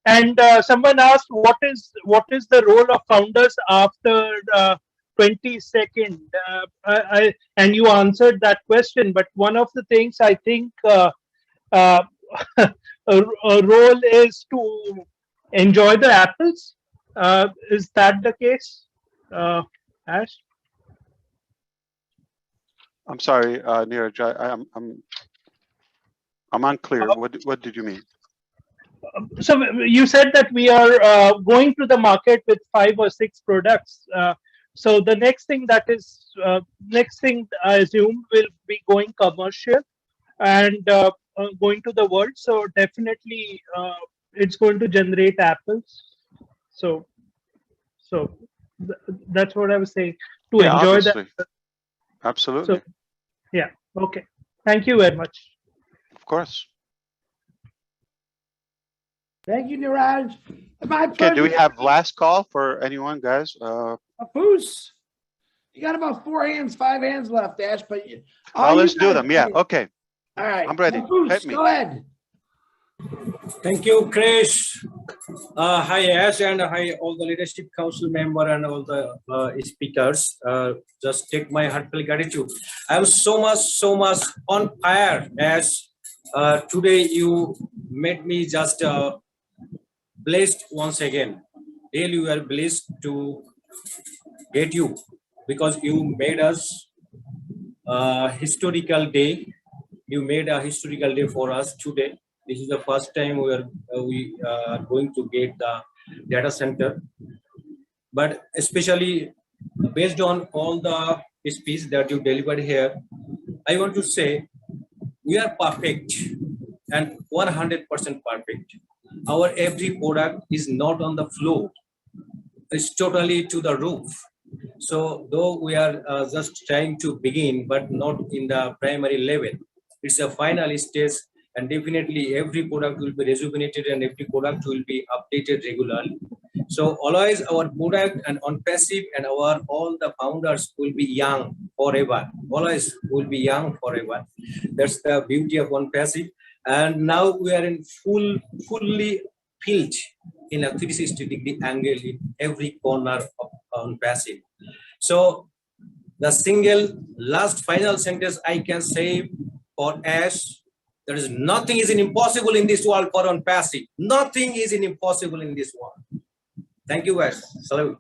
And someone asked, what is the role of founders after 22nd? And you answered that question. But one of the things I think a role is to enjoy the apples. Is that the case, Ash? I'm sorry, Niraj. I'm unclear. What did you mean? So you said that we are going to the market with 5 or 6 products. So the next thing I assume will be going commercial and going to the world. So definitely it's going to generate apples. So that's what I was saying, to enjoy that. Absolutely. So, yeah. Okay. Thank you very much. Of course. Thank you, Niraj. Okay, do we have last call for anyone, guys? Papoose. You got about 5 hands left, Ash, but let's do them. Yeah, okay. All right. I'm ready. Papoose, Hit me. go ahead. Thank you, Krish. Hi, Ash, and hi, all the leadership council member and all the speakers. Just take my heartfelt gratitude. I am so much on fire, Ash. Today you made me just blessed once again. Really, we are blessed to get you because you made us a historical day. You made a historical day for us today. This is the first time we are going to get the data center, but especially based on all the speech that you delivered here, I want to say we are perfect and 100% perfect. Our every product is not on the floor, it's totally to the roof. So though we are just trying to begin, but not in the primary level, it's a final stage, and definitely every product will be rejuvenated and every product will be updated regularly. So always our product and ONPASSIVE and our all the founders will be young forever. Always will be young forever. That's the beauty of ONPASSIVE. And now we are in fully filled in a 360-degree angle in every corner of ONPASSIVE. So the single last final sentence I can say for Ash, there is nothing is impossible in this world for ONPASSIVE. Nothing is impossible in this world. Thank you, Ash. Salute.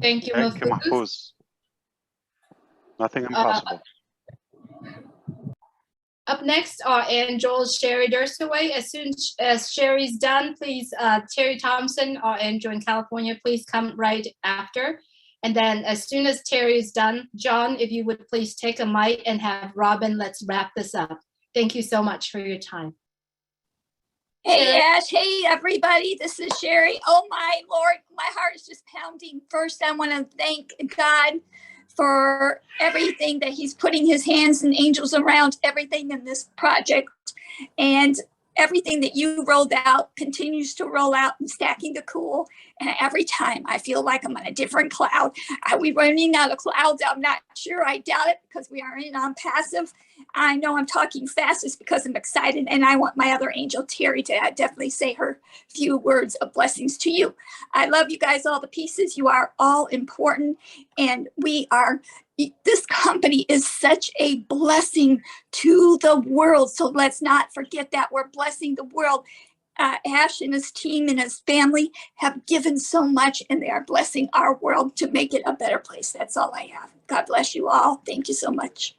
Thank you, Thank you, Mahfouz. Mahfouz. Nothing impossible. Up next are Angel, Sherry Dursaway. As soon as Sherry's done, please, Terry Thompson or Angel in California, please come right after. And then as soon as Terry is done, John, if you would please take a mic and have Robin, let's wrap this up. Thank you so much for your time. Hey, Ash. Hey, everybody. This is Sherry. Oh, my Lord. My heart is just pounding. First, I want to thank God for everything that he's putting his hands and angels around everything in this project. And everything that you rolled out continues to roll out and stacking the cool. And every time I feel like I'm on a different cloud. Are we running out of clouds? I'm not sure. I doubt it because we are in ONPASSIVE. I know I'm talking fast just because I'm excited, and I want my other angel, Terry, to definitely say her few words of blessings to you. I love you guys, all the pieces. You are all important, and this company is such a blessing to the world. So let's not forget that we're blessing the world. Ash and his team and his family have given so much, and they are blessing our world to make it a better place. That's all I have. God bless you all. Thank you so much.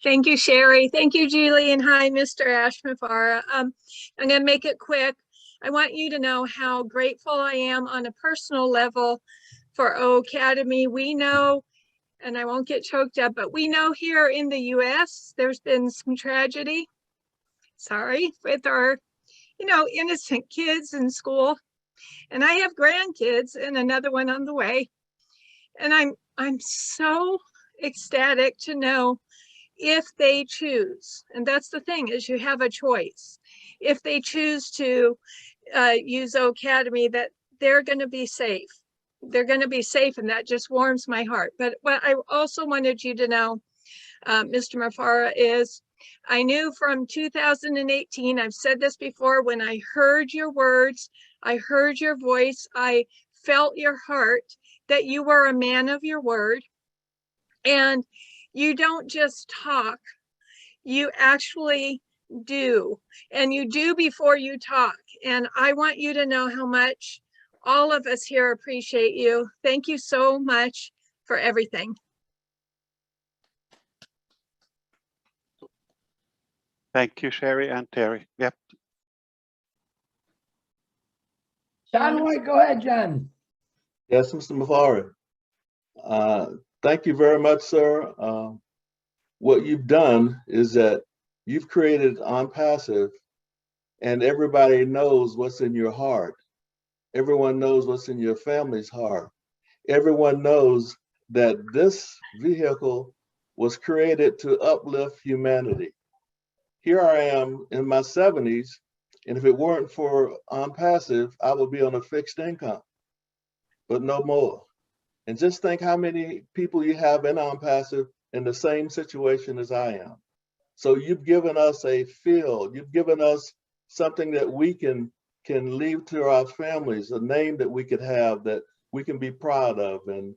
Thank you, Sherry. Thank you, Julie. And hi, Mr. Ash Mufareh. I'm going to make it quick. I want you to know how grateful I am on a personal level for O Academy. We know, and I won't get choked up, but we know here in the US, there's been some tragedy. Sorry, with our, innocent kids in school. And I have grandkids and another one on the way. And I'm so ecstatic to know if they choose, and that's the thing, is you have a choice. If they choose to use O Academy, that they're going to be safe. They're going to be safe, and that just warms my heart. But what I also wanted you to know, Mr. Mufareh, is I knew from 2018, I've said this before, when I heard your words, I heard your voice, I felt your heart, that you were a man of your word. And you don't just talk, you actually do. And you do before you talk. And I want you to know how much all of us here appreciate you. Thank you so much for everything. Thank you, Sherry and Terry. Yep. John White, go ahead, John. Yes, Mr. Mufareh. Thank you very much, sir. What you've done is that you've created ONPASSIVE, and everybody knows what's in your heart. Everyone knows what's in your family's heart. Everyone knows that this vehicle was created to uplift humanity. Here I am in my 70s, and if it weren't for ONPASSIVE, I would be on a fixed income, but no more. And just think how many people you have in ONPASSIVE in the same situation as I am. So you've given us a field, you've given us something that we can leave to our families, a name that we could have that we can be proud of. And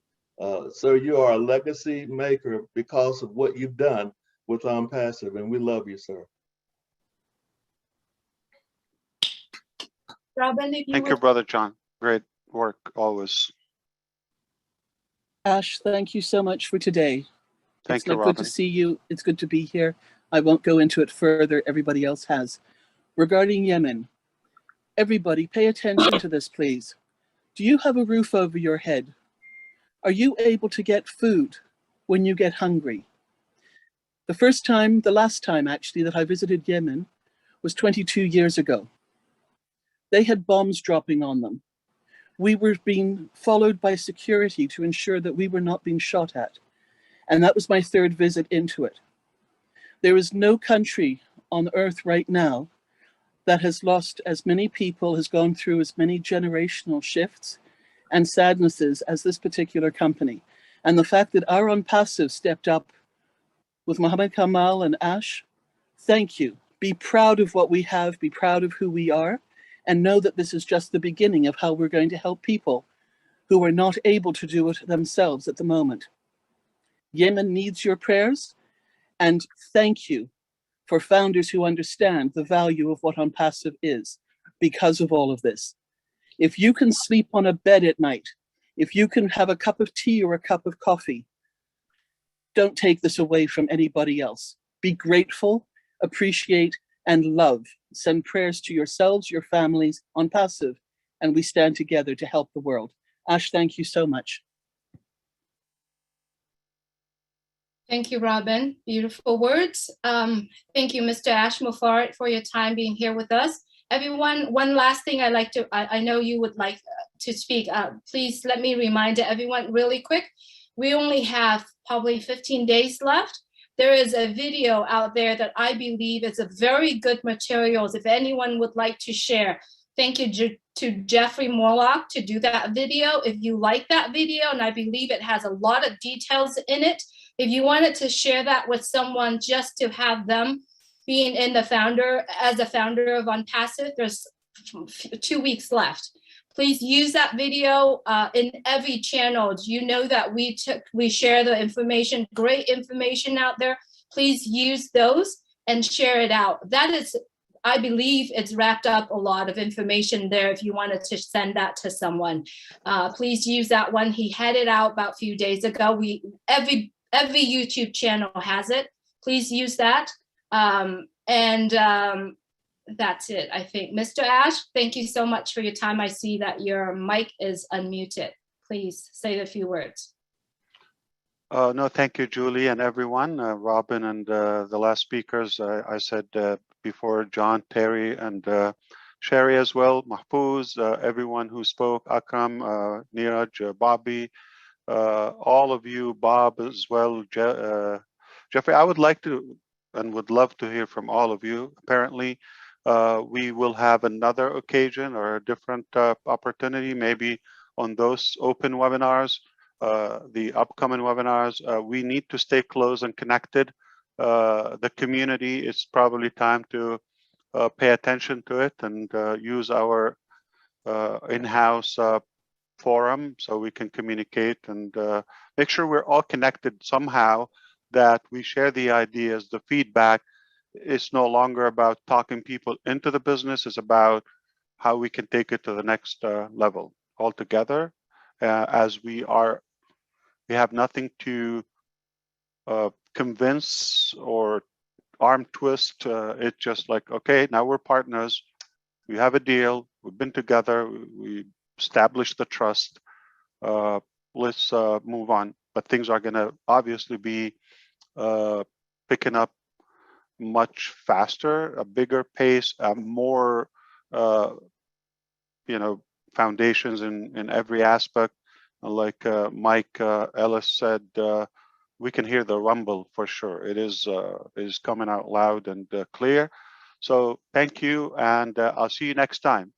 so you are a legacy maker because of what you've done with ONPASSIVE, and we love you, sir. Robin, if you Thank you, would. Brother John. Great work always. Ash, thank you so much for today. Thank It's you, good to Robin. see you. It's good to be here. I won't go into it further. Everybody else has. Regarding Yemen, everybody pay attention to this, please. Do you have a roof over your head? Are you able to get food when you get hungry? The last time actually that I visited Yemen was 22 years ago. They had bombs dropping on them. We were being followed by security to ensure that we were not being shot at. And that was my third visit into it. There is no country on earth right now that has lost as many people, has gone through as many generational shifts and sadnesses as this particular company. And the fact that our ONPASSIVE stepped up with Mohammed Kamal and Ash, thank you. Be proud of what we have, be proud of who we are, and know that this is just the beginning of how we're going to help people who are not able to do it themselves at the moment. Yemen needs your prayers, and thank you for founders who understand the value of what ONPASSIVE is because of all of this. If you can sleep on a bed at night, if you can have a cup of tea or a cup of coffee, don't take this away from anybody else. Be grateful, appreciate, and love. Send prayers to yourselves, your families, ONPASSIVE, and we stand together to help the world. Ash, thank you so much. Thank you, Robin. Beautiful words. Thank you, Mr. Ash Mufareh, for your time being here with us. Everyone, one last thing I'd like to, I know you would like to speak. Please let me remind everyone really quick. We only have probably 15 days left. There is a video out there that I believe is a very good materials if anyone would like to share. Thank you to Jeffrey Morlock to do that video. If you like that video, and I believe it has a lot of details in it, if you wanted to share that with someone just to have them being in the founder, as a founder of ONPASSIVE, there's 2 weeks left. Please use that video in every channel. You know that we share the information, great information out there. Please use those and share it out. That is, I believe it's wrapped up a lot of information there if you wanted to send that to someone. Please use that one. He had it out about a few days ago. Every YouTube channel has it. Please use that. That's it, I think. Mr. Ash, thank you so much for your time. I see that your mic is unmuted. Please say a few words. No, thank you, Julie, and everyone, Robin and the last speakers. I said before, John, Terry, and Sherry as well, Mahfouz, everyone who spoke, Akram, Neeraj, Bobby, all of you, Bob as well, Jeffrey. I would like to and would love to hear from all of you. Apparently, we will have another occasion or a different opportunity, maybe on those open webinars, the upcoming webinars. We need to stay close and connected. The community, it's probably time to pay attention to it and use our in-house forum so we can communicate and make sure we're all connected somehow, that we share the ideas, the feedback. It's no longer about talking people into the business. It's about how we can take it to the next level altogether. As we have nothing to convince or arm twist. It's just like, okay, now we're partners. We have a deal. We've been together. We established the trust. Let's move on. But things are going to obviously be picking up much faster, a bigger pace, more foundations in every aspect. Like Mike Ellis said, we can hear the rumble for sure. It is coming out loud and clear. So thank you, and I'll see you next time.